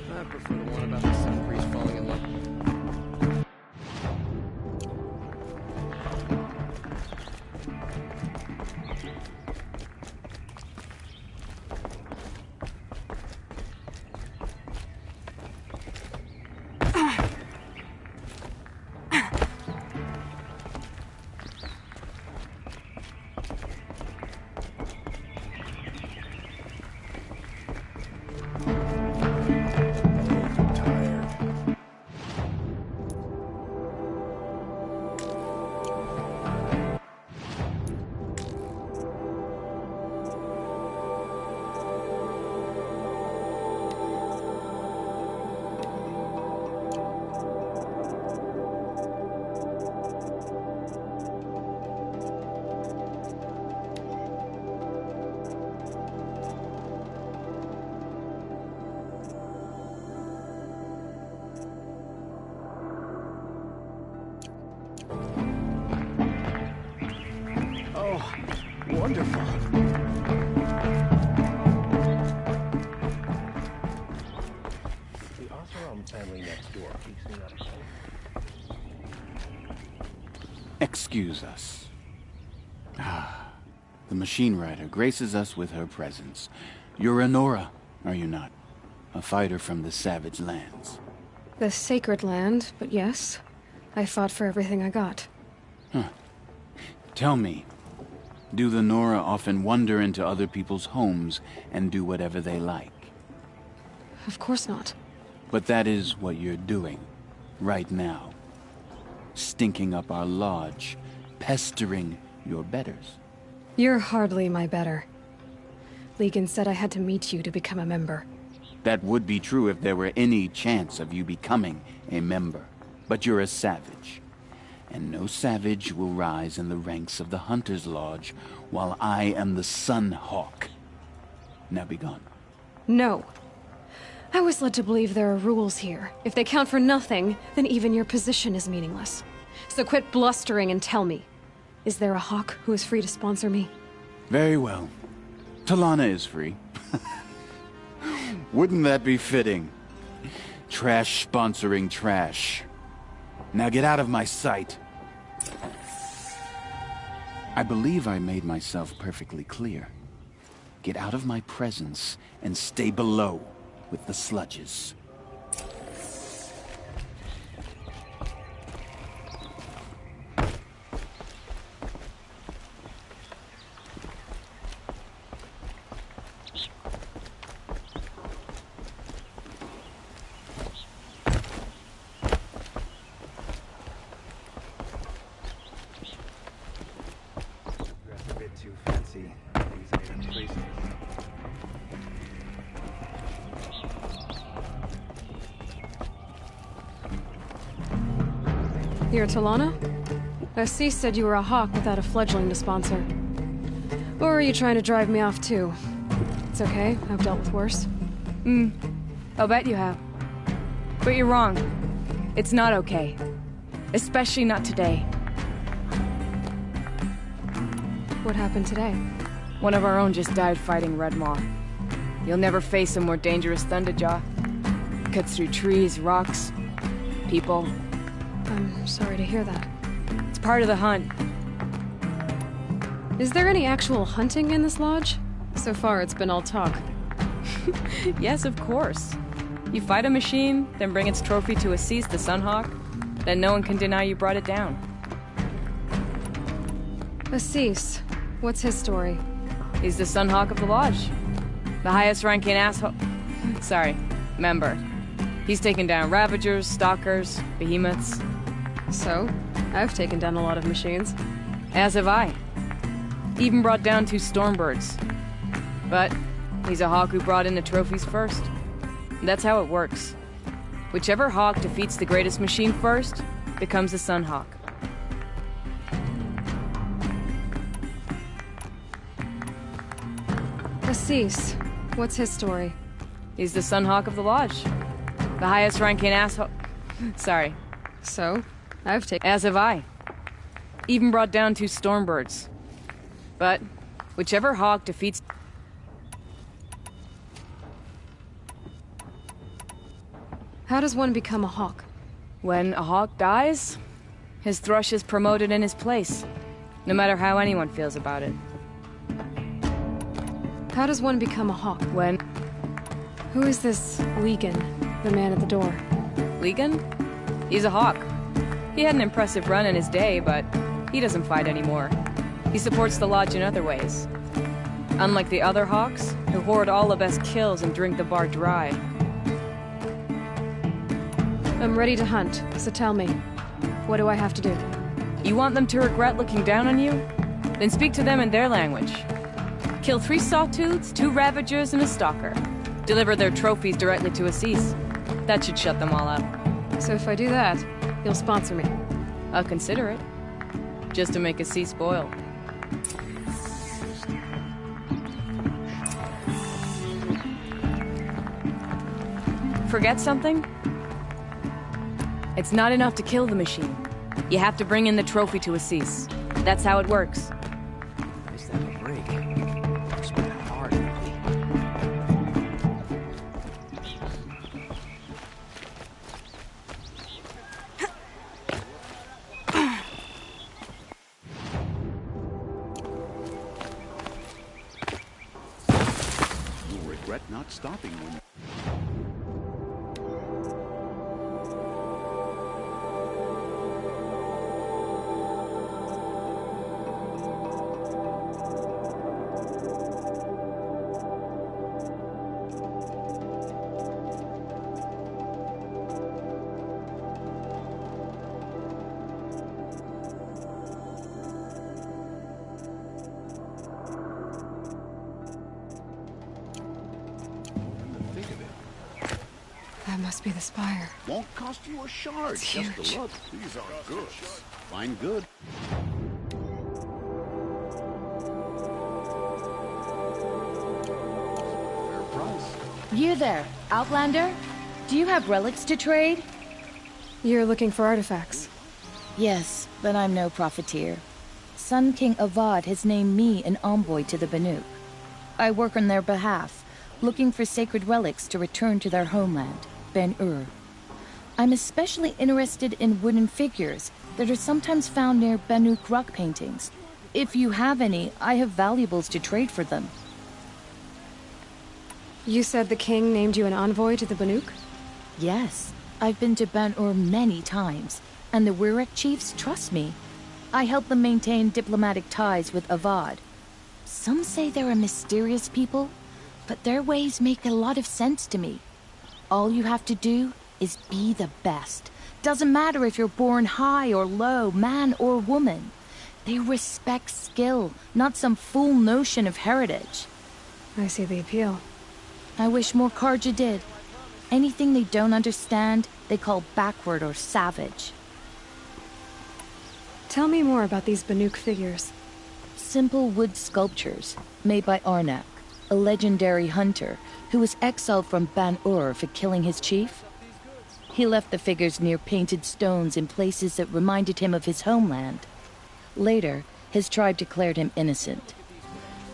I prefer the one about the sun priest falling in love. wonderful. The Oseram family next door. Have you seen that again? Excuse us. The machine rider graces us with her presence. You're a Nora, are you not? A fighter from the savage lands. The sacred land, but yes. I fought for everything I got. Huh. Tell me, do the Nora often wander into other people's homes and do whatever they like? Of course not. But that is what you're doing, right now. Stinking up our lodge, pestering your betters. You're hardly my better. Legan said I had to meet you to become a member. That would be true if there were any chance of you becoming a member. But you're a savage. And no savage will rise in the ranks of the Hunter's Lodge while I am the Sun Hawk. Now be gone. No. I was led to believe there are rules here. If they count for nothing, then even your position is meaningless. So quit blustering and tell me. Is there a Hawk who is free to sponsor me? Very well. Talana is free. Wouldn't that be fitting? Trash sponsoring trash. Now get out of my sight. I believe I made myself perfectly clear. Get out of my presence and stay below with the sludges. You're Talana? Assis said you were a Hawk without a fledgling to sponsor. Or are you trying to drive me off too? It's okay, I've dealt with worse. I'll bet you have. But you're wrong. It's not okay. Especially not today. What happened today? One of our own just died fighting Red Maw. You'll never face a more dangerous Thunderjaw. Cuts through trees, rocks, people. I'm sorry to hear that. It's part of the hunt. Is there any actual hunting in this lodge? So far, it's been all talk. Yes, of course. You fight a machine, then bring its trophy to Assis the Sunhawk, then no one can deny you brought it down. Assis, what's his story? He's the Sunhawk of the Lodge. The highest ranking asshole... Sorry, member. He's taken down Ravagers, Stalkers, Behemoths. So, I've taken down a lot of machines. As have I. Even brought down 2 Stormbirds. But he's a Hawk who brought in the trophies first. That's how it works. Whichever Hawk defeats the greatest machine first, becomes the Sunhawk. Assis, what's his story? He's the Sunhawk of the Lodge. The highest ranking asshole... Sorry. So, I've taken... As have I. Even brought down 2 Stormbirds. But whichever Hawk defeats... How does one become a Hawk? When a Hawk dies, his thrush is promoted in his place, no matter how anyone feels about it. How does one become a Hawk? When... Who is this Legan, the man at the door? Legan? He's a Hawk. He had an impressive run in his day, but he doesn't fight anymore. He supports the Lodge in other ways. Unlike the other Hawks, who hoard all the best kills and drink the bar dry. I'm ready to hunt, so tell me, what do I have to do? You want them to regret looking down on you? Then speak to them in their language. Kill 3 Sawtooths, 2 Ravagers, and a Stalker. Deliver their trophies directly to Assis. That should shut them all up. So if I do that, you'll sponsor me? I'll consider it. Just to make Assis spoil. Forget something? It's not enough to kill the machine. You have to bring in the trophy to Assis. That's how it works. Nice to have a break. not stopping when... That must be the spire. Won't cost you a shard. It's Just huge. a look. These are goods. Fine good. Fair price. You there, Outlander? Do you have relics to trade? You're looking for artifacts? Yes, but I'm no profiteer. Sun King Avad has named me an envoy to the Banuk. I work on their behalf, looking for sacred relics to return to their homeland, Ben-Ur. I'm especially interested in wooden figures that are sometimes found near Banuk rock paintings. If you have any, I have valuables to trade for them. You said the king named you an envoy to the Banuk? Yes, I've been to Ben-Ur many times, and the Wirek chiefs trust me. I help them maintain diplomatic ties with Avad. Some say they're a mysterious people, but their ways make a lot of sense to me. All you have to do is be the best. Doesn't matter if you're born high or low, man or woman. They respect skill, not some fool notion of heritage. I see the appeal. I wish more Karja did. Anything they don't understand, they call backward or savage. Tell me more about these Banuk figures. Simple wood sculptures made by Arnak, a legendary hunter who was exiled from Ban-Ur for killing his chief. He left the figures near painted stones in places that reminded him of his homeland. Later, his tribe declared him innocent.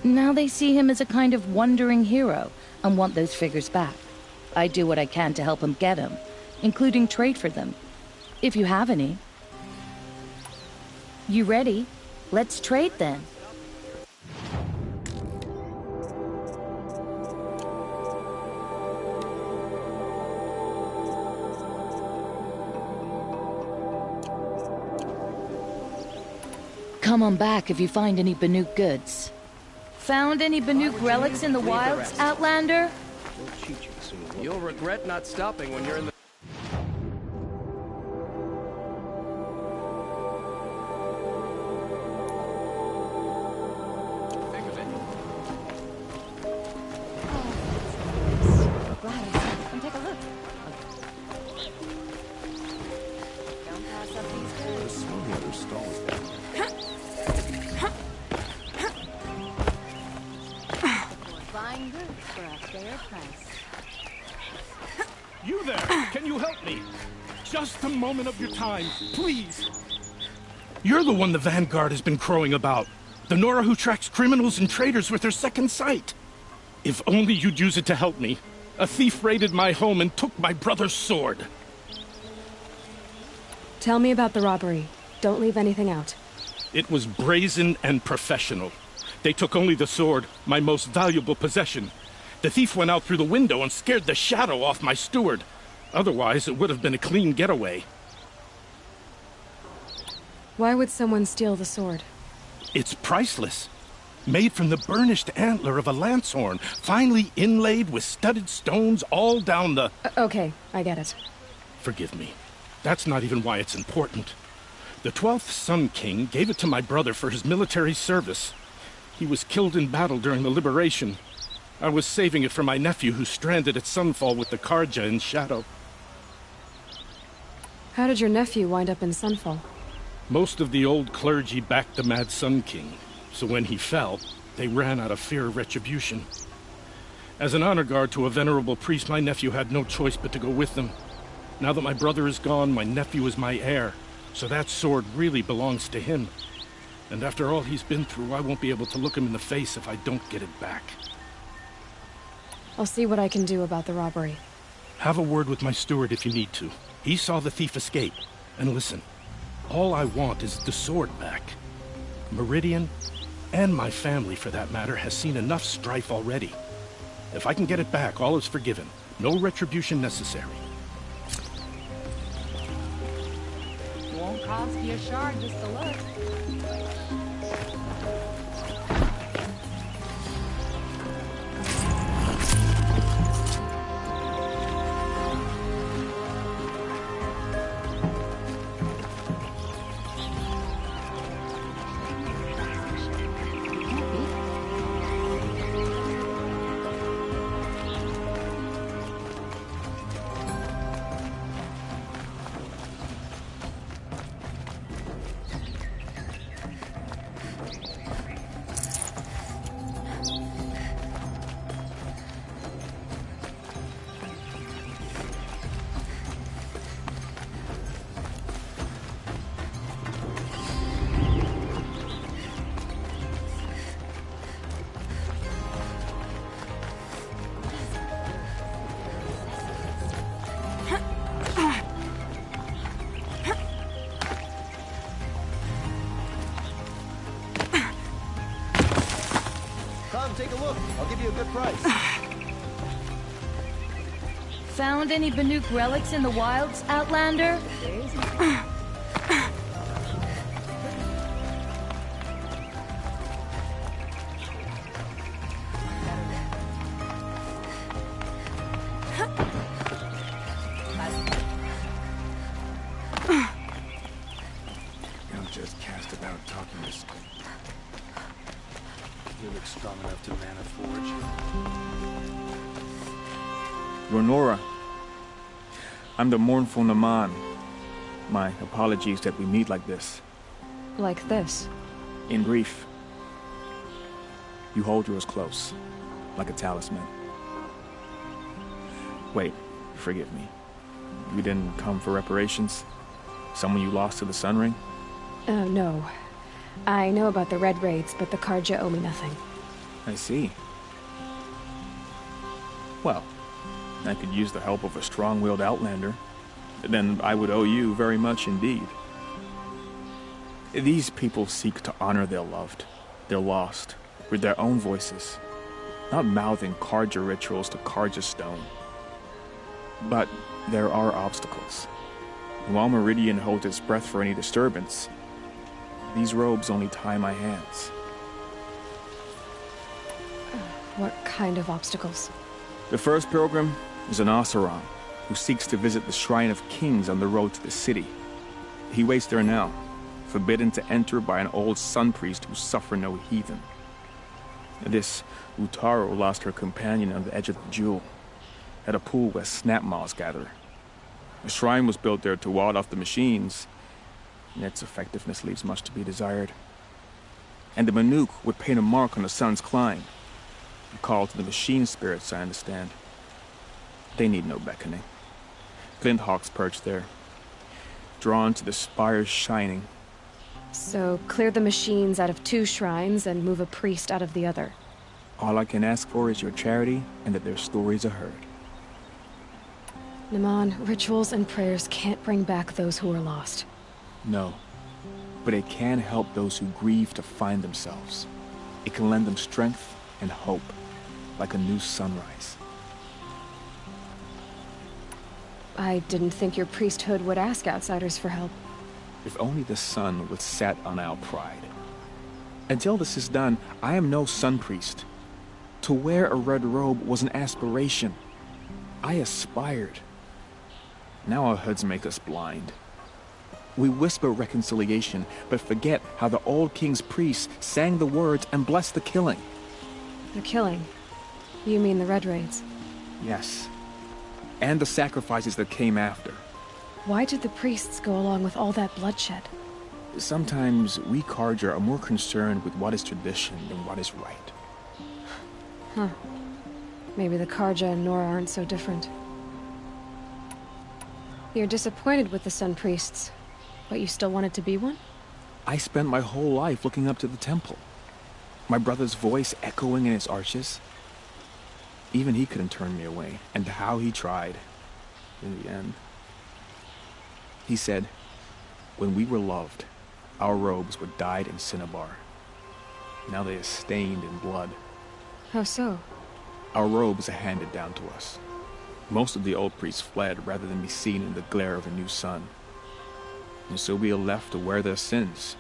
Now they see him as a kind of wandering hero and want those figures back. I do what I can to help him get them, including trade for them, if you have any. You ready? Let's trade then. Come on back if you find any Banuk goods. Found any Banuk relics in the wilds, Outlander? You'll regret not stopping when you're in the... Come take a look. Don't pass up these goods. Buying goods for a fair price. You there! Can you help me? Just a moment of your time, please! You're the one the Vanguard has been crowing about. The Nora who tracks criminals and traitors with her second sight. If only you'd use it to help me. A thief raided my home and took my brother's sword. Tell me about the robbery. Don't leave anything out. It was brazen and professional. They took only the sword, my most valuable possession. The thief went out through the window and scared the shadow off my steward. Otherwise, it would have been a clean getaway. Why would someone steal the sword? It's priceless. Made from the burnished antler of a lancehorn, finely inlaid with studded stones all down the... Okay, I get it. Forgive me. That's not even why it's important. The 12th Sun King gave it to my brother for his military service. He was killed in battle during the liberation. I was saving it for my nephew who's stranded at Sunfall with the Karja in Shadow. How did your nephew wind up in Sunfall? Most of the old clergy backed the Mad Sun King, so when he fell, they ran out of fear of retribution. As an honor guard to a venerable priest, my nephew had no choice but to go with them. Now that my brother is gone, my nephew is my heir, so that sword really belongs to him. And after all he's been through, I won't be able to look him in the face if I don't get it back. I'll see what I can do about the robbery. Have a word with my steward if you need to. He saw the thief escape. And listen, all I want is the sword back. Meridian, and my family for that matter, has seen enough strife already. If I can get it back, all is forgiven. No retribution necessary. Won't cost you a shard just to look. Come, take a look. I'll give you a good price. Found any Banuk relics in the wilds, Outlander? I'm just cast about talking to Skin. You look strong enough to man a forge. You're Nora. I'm the mournful Naman. My apologies that we meet like this. Like this? In brief, you hold yours close, like a talisman. Wait, forgive me. You didn't come for reparations? Someone you lost to the Sun Ring? No. I know about the Red Raids, but the Karja owe me nothing. I see. Well, I could use the help of a strong-willed outlander. Then I would owe you very much indeed. These people seek to honor their loved, their lost, with their own voices, not mouthing Karja rituals to Karja stone. But there are obstacles. And while Meridian holds its breath for any disturbance, these robes only tie my hands. What kind of obstacles? The first pilgrim is an Oseram who seeks to visit the Shrine of Kings on the road to the city. He waits there now, forbidden to enter by an old sun priest who suffer no heathen. This Utaro lost her companion on the edge of the jewel, at a pool where snap moths gather. A shrine was built there to ward off the machines, and its effectiveness leaves much to be desired. And the Banuk would paint a mark on the sun's climb, a call to the machine spirits, I understand. They need no beckoning. Glint hawks perch there, drawn to the spire's shining. So, clear the machines out of 2 shrines and move a priest out of the other. All I can ask for is your charity and that their stories are heard. Naman, rituals and prayers can't bring back those who are lost. No, but it can help those who grieve to find themselves. It can lend them strength and hope, like a new sunrise. I didn't think your priesthood would ask outsiders for help. If only the sun would set on our pride. Until this is done, I am no sun priest. To wear a red robe was an aspiration. I aspired. Now our hoods make us blind. We whisper reconciliation, but forget how the old king's priests sang the words and blessed the killing. The killing? You mean the Red Raids? Yes. And the sacrifices that came after. Why did the priests go along with all that bloodshed? Sometimes we Karja are more concerned with what is tradition than what is right. Huh. Maybe the Karja and Nora aren't so different. You're disappointed with the Sun Priests, but you still wanted to be one? I spent my whole life looking up to the temple. My brother's voice echoing in its arches. Even he couldn't turn me away, and how he tried. In the end. He said, when we were loved, our robes were dyed in cinnabar. Now they are stained in blood. How so? Our robes are handed down to us. Most of the old priests fled rather than be seen in the glare of a new sun. And so we are left to wear their sins.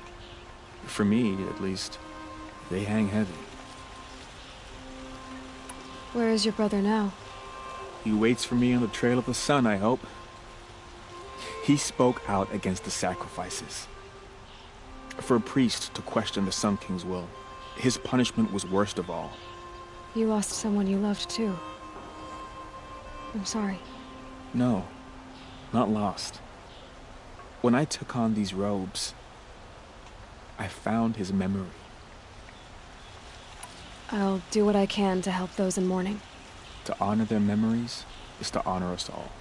For me, at least, they hang heavy. Where is your brother now? He waits for me on the trail of the sun, I hope. He spoke out against the sacrifices. For a priest to question the Sun King's will, his punishment was worst of all. You lost someone you loved, too. I'm sorry. No, not lost. When I took on these robes, I found his memory. I'll do what I can to help those in mourning. To honor their memories is to honor us all.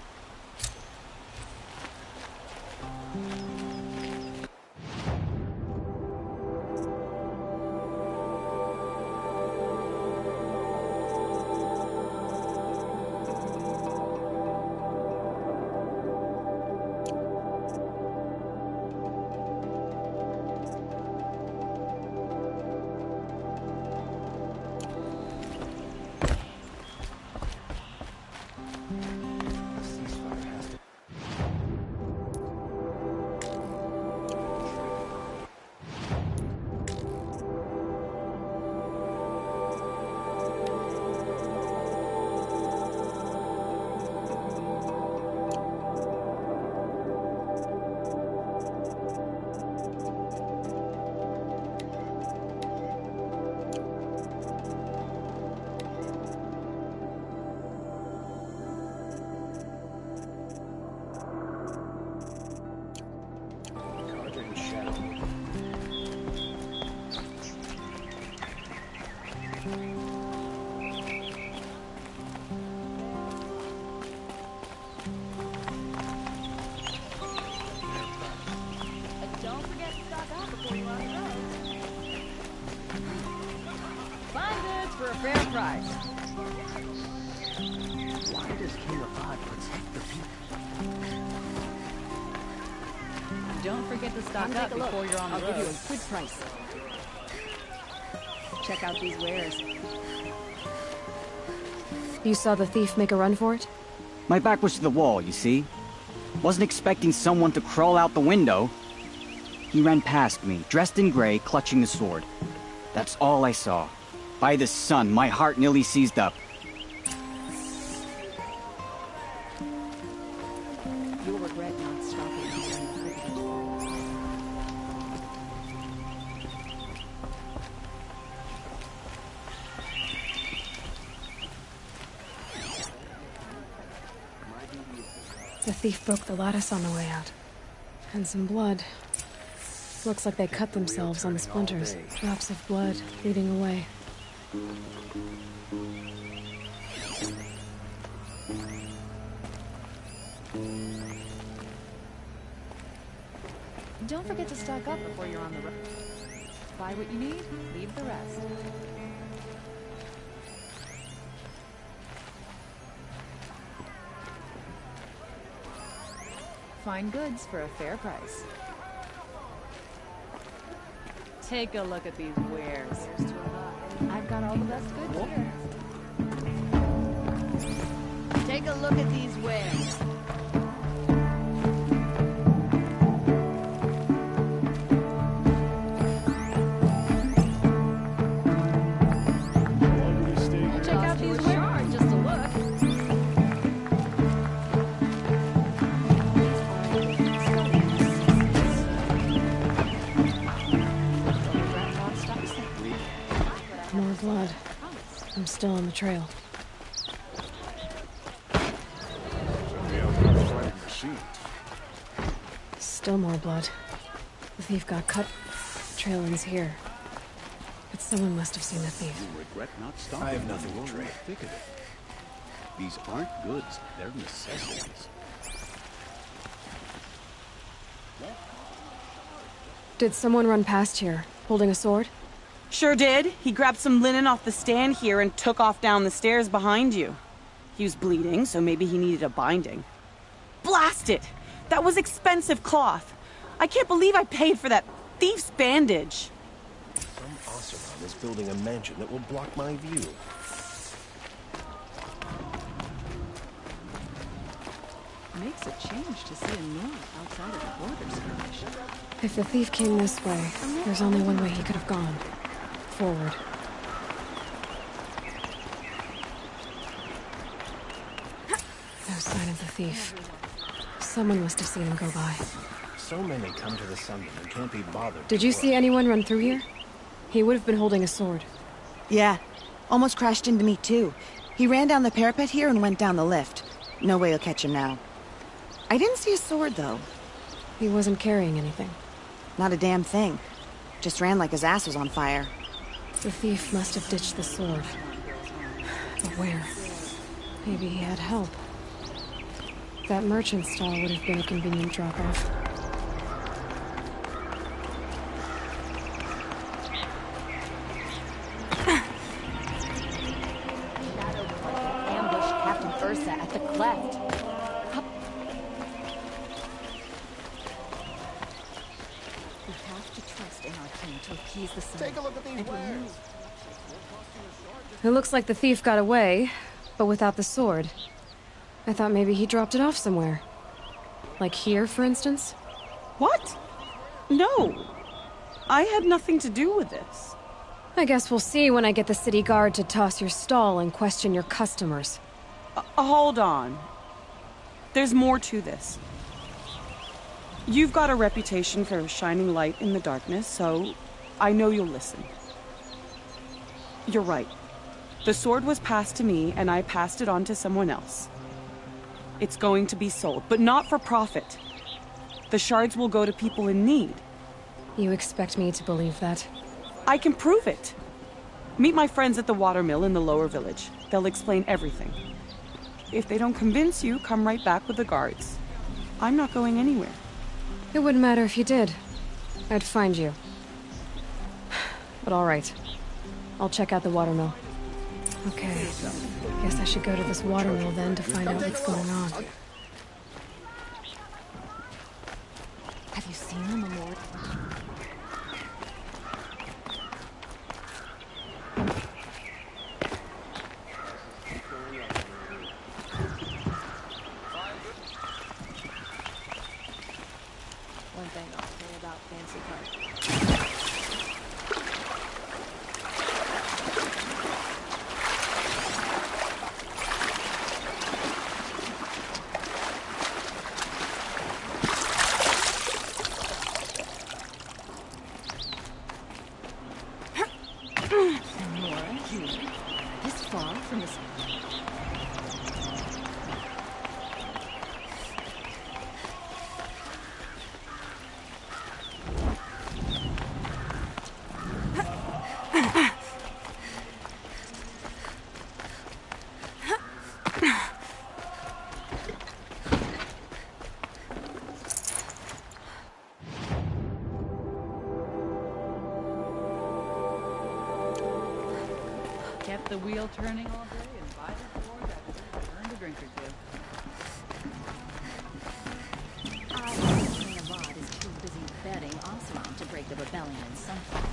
Don't forget to stock up before you're on the road. I'll give you a good price. Check out these wares. You saw the thief make a run for it? My back was to the wall, you see? Wasn't expecting someone to crawl out the window. He ran past me, dressed in gray, clutching the sword. That's all I saw. By the sun, my heart nearly seized up. You'll regret not stopping here in the prison. The thief broke the lattice on the way out. And some blood. Looks like they cut themselves on the splinters. Drops of blood leading away. Don't forget to stock up before you're on the road. Buy what you need, leave the rest. Fine goods for a fair price. Take a look at these wares. I've got all the best goods here. Take a look at these wares. Check out these wares just a look. More blood. I'm still on the trail. Still more blood. The thief got cut. The trail ends here. But someone must have seen the thief. You regret not stopping. I have nothing to trade. Thick of it. These aren't goods, they're necessities. Did someone run past here, holding a sword? Sure did. He grabbed some linen off the stand here and took off down the stairs behind you. He was bleeding, so maybe he needed a binding. Blast it! That was expensive cloth. I can't believe I paid for that thief's bandage. Some Oseram is building a mansion that will block my view. makes a change to see a north outside of the border skirmish. If the thief came this way, there's only one way he could have gone. Forward. No sign of the thief. Someone must have seen him go by. So many come to the summit and can't be bothered. Did you see anyone run through here? He would have been holding a sword. Yeah. Almost crashed into me, too. He ran down the parapet here and went down the lift. No way you'll catch him now. I didn't see a sword, though. He wasn't carrying anything. Not a damn thing. Just ran like his ass was on fire. The thief must have ditched the sword. But where? Maybe he had help. That merchant stall would have been a convenient drop-off. Ambushed Captain Ursa at the cleft. We have to trust in our team to appease the sun. Take a look at these wares. It looks like the thief got away, but without the sword. I thought maybe he dropped it off somewhere. Like here, for instance? What? No. I had nothing to do with this. I guess we'll see when I get the city guard to toss your stall and question your customers. Hold on. There's more to this. You've got a reputation for shining light in the darkness, so I know you'll listen. You're right. The sword was passed to me, and I passed it on to someone else. It's going to be sold, but not for profit. The shards will go to people in need. You expect me to believe that? I can prove it. Meet my friends at the watermill in the lower village. They'll explain everything. If they don't convince you, come right back with the guards. I'm not going anywhere. It wouldn't matter if you did. I'd find you. But all right. I'll check out the watermill. Okay. Guess I should go to this watermill then to find out what's going on. Have you seen the memorial? One thing I'll say about fancy cars. This far from this. Kept the wheel turning all day, and by the board, I earned a drink or two. I think Avad is too busy betting Oseram to break the rebellion in Sunfall.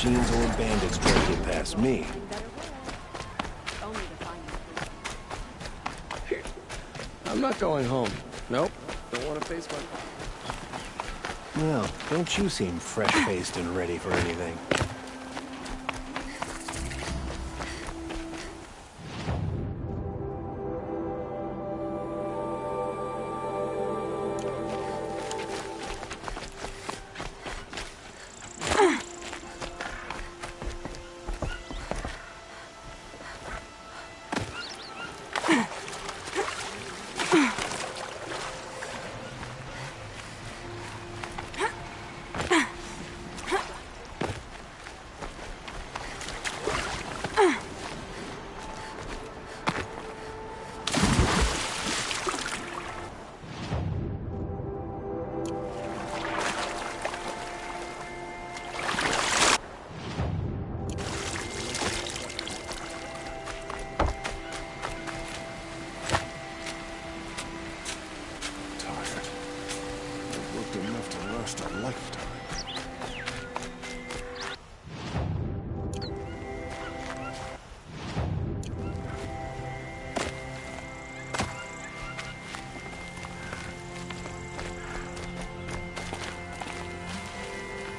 machines or bandits try to get past me. I'm not going home. Nope. Don't want to face my... Well, don't you seem fresh-faced and ready for anything.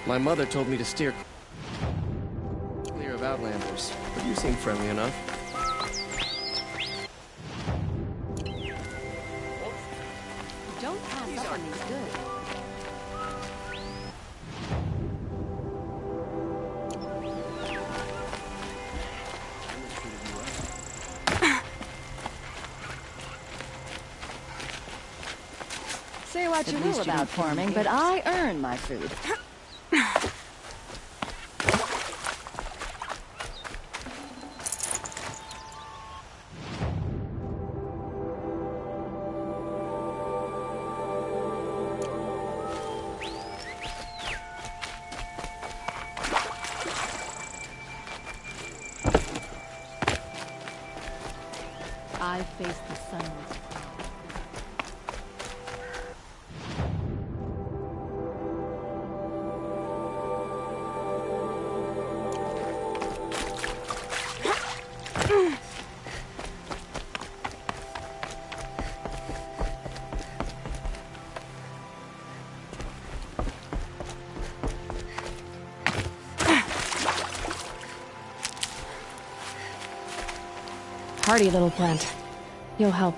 My mother told me to steer clear of Outlanders, but you seem friendly enough. Don't pass up on these goods. Say what you will about farming, but I earn my food. I face the sunless. Hardy little plant. You'll help.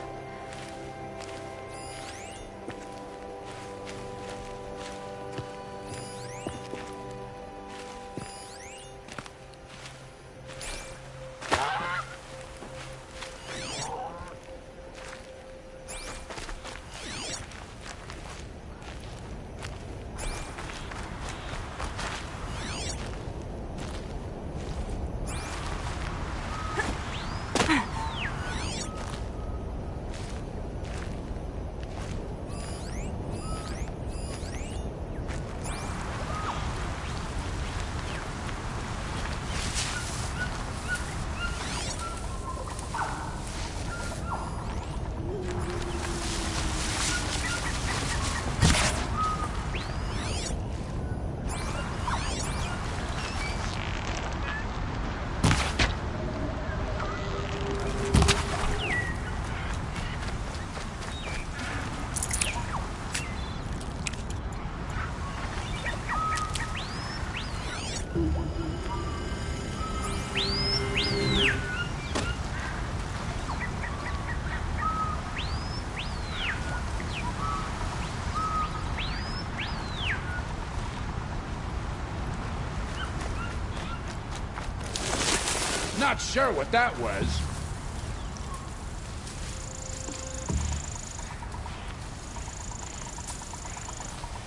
Not sure what that was.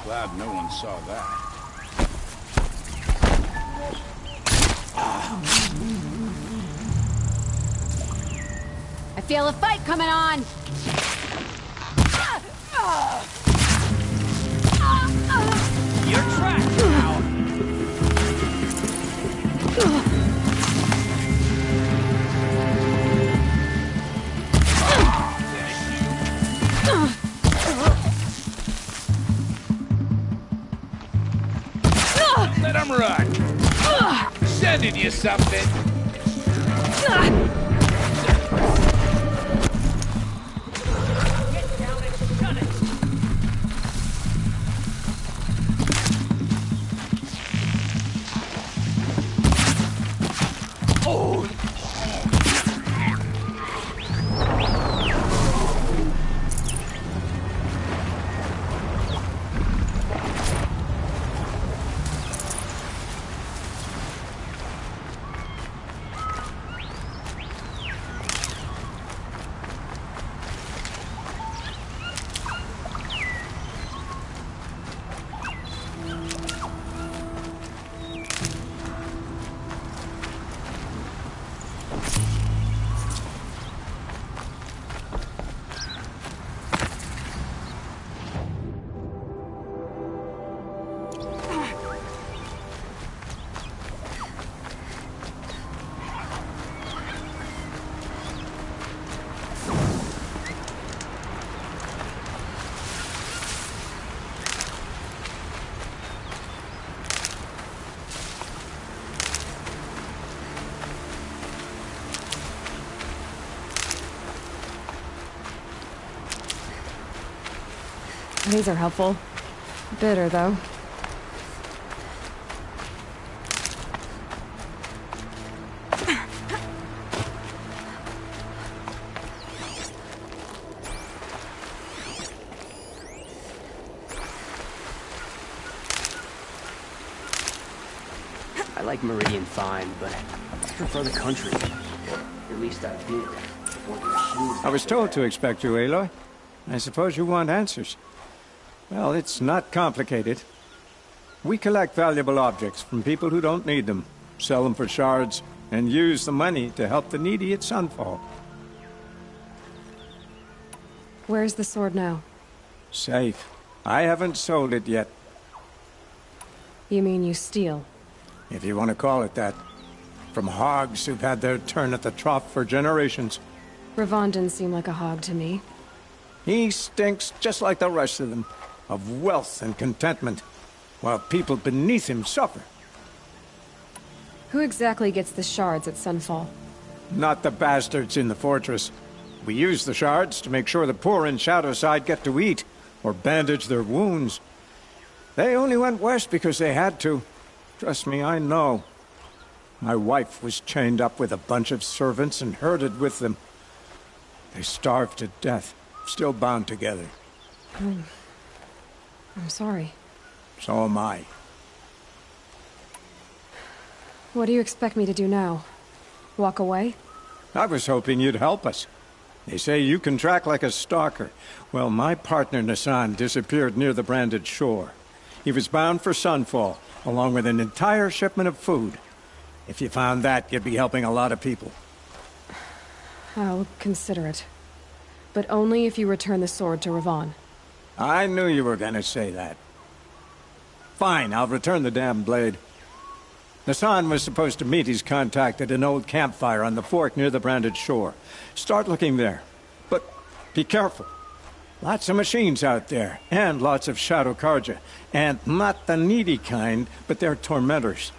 Glad no one saw that. I feel a fight coming on! You're trapped now! Let him run! Sending you something. These are helpful. Bitter, though. I like Meridian fine, but I prefer the country. Or at least I did. before the machines I was got told to expect you, Aloy. I suppose you want answers. Well, it's not complicated. We collect valuable objects from people who don't need them, sell them for shards, and use the money to help the needy at Sunfall. Where's the sword now? Safe. I haven't sold it yet. You mean you steal? If you want to call it that. From hogs who've had their turn at the trough for generations. Ravon didn't seem like a hog to me. He stinks just like the rest of them, of wealth and contentment, while people beneath him suffer. Who exactly gets the shards at Sunfall? Not the bastards in the fortress. We use the shards to make sure the poor in Shadowside get to eat, or bandage their wounds. They only went west because they had to. Trust me, I know. My wife was chained up with a bunch of servants and herded with them. They starved to death, still bound together. I'm sorry. So am I. What do you expect me to do now? Walk away? I was hoping you'd help us. They say you can track like a stalker. Well, my partner Nassan disappeared near the branded shore. He was bound for Sunfall, along with an entire shipment of food. If you found that, you'd be helping a lot of people. I'll consider it. But only if you return the sword to Ravon. I knew you were gonna say that. Fine, I'll return the damn blade. Nassan was supposed to meet his contact at an old campfire on the fork near the branded shore. Start looking there. But be careful. Lots of machines out there, and lots of Shadow Karja. And not the needy kind, but they're tormentors.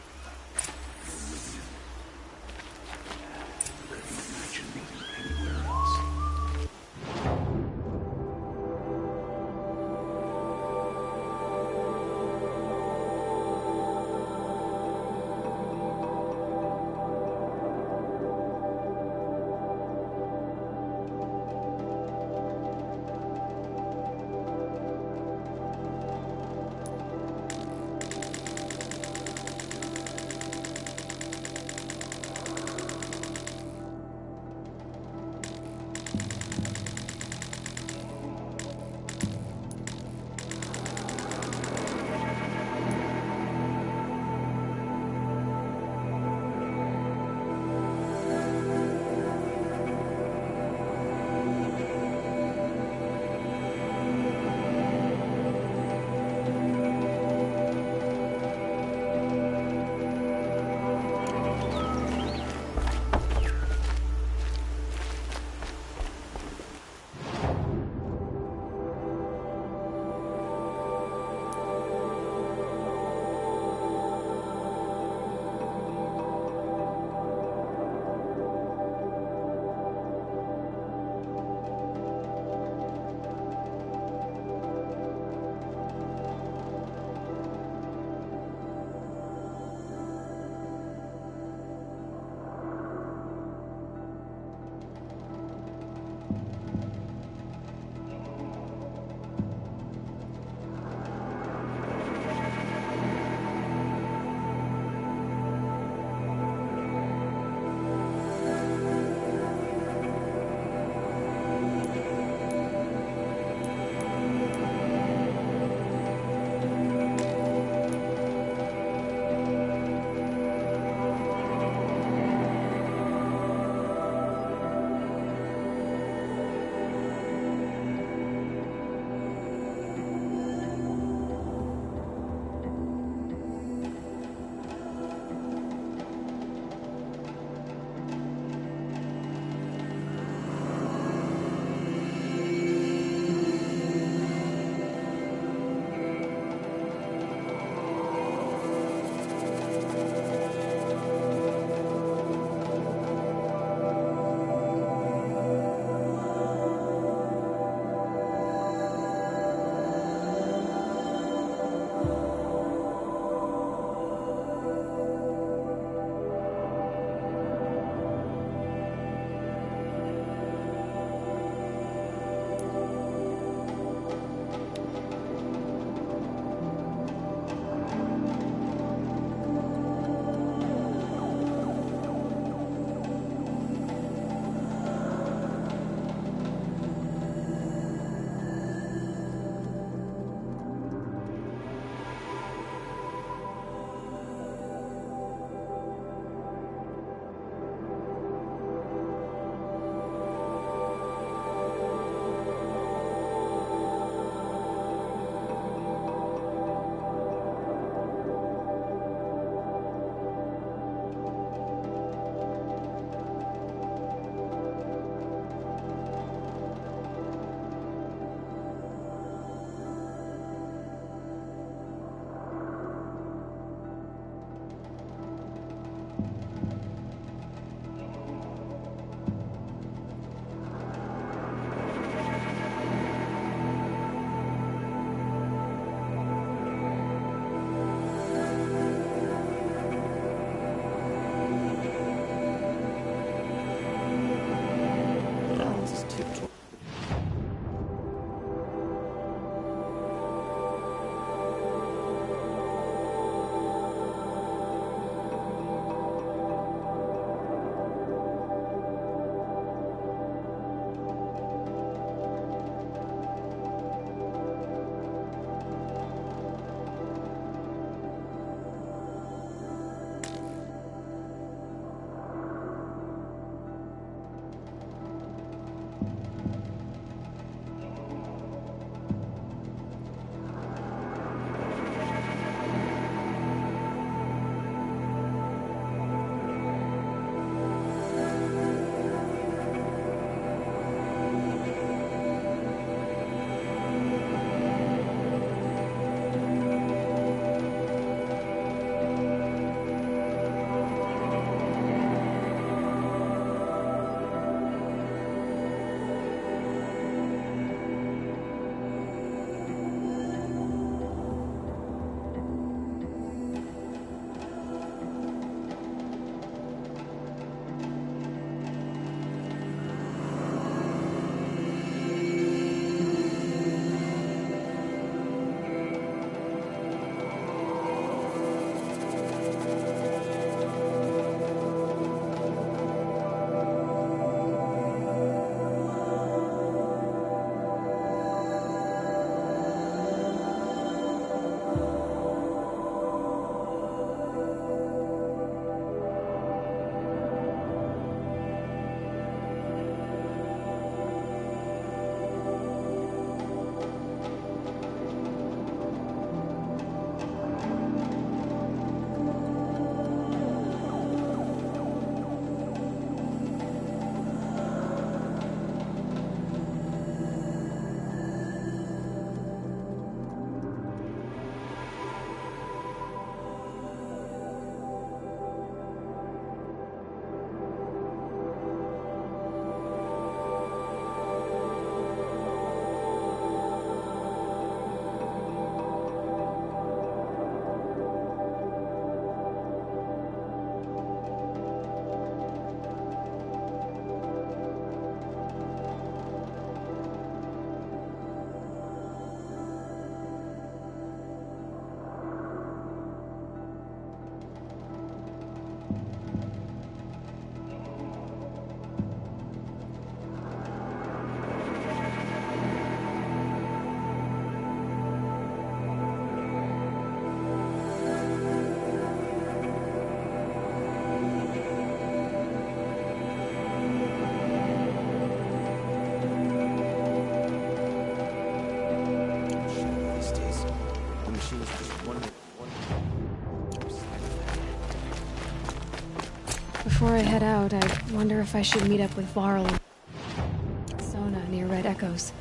Before I head out, I wonder if I should meet up with Varl and Sona near Red Echoes.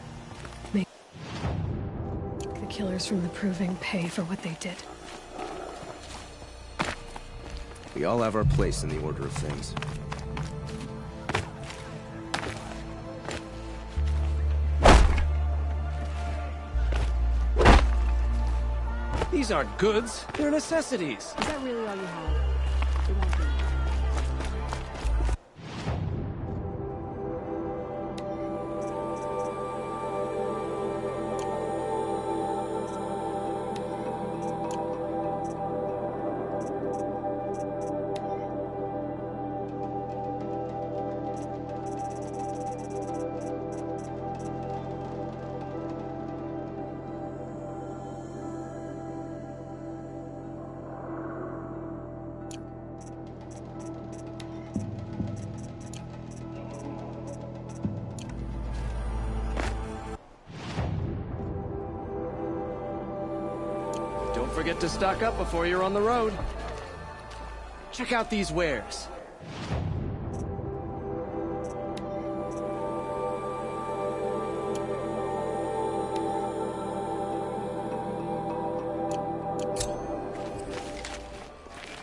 Make the killers from the Proving pay for what they did. We all have our place in the order of things. These aren't goods, they're necessities. Is that really all you have? Don't forget to stock up before you're on the road. Check out these wares.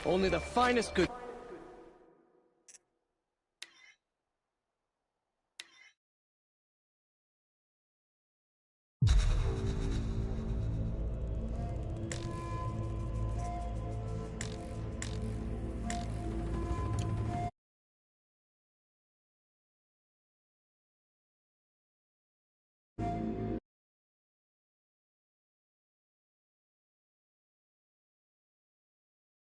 Only the finest good...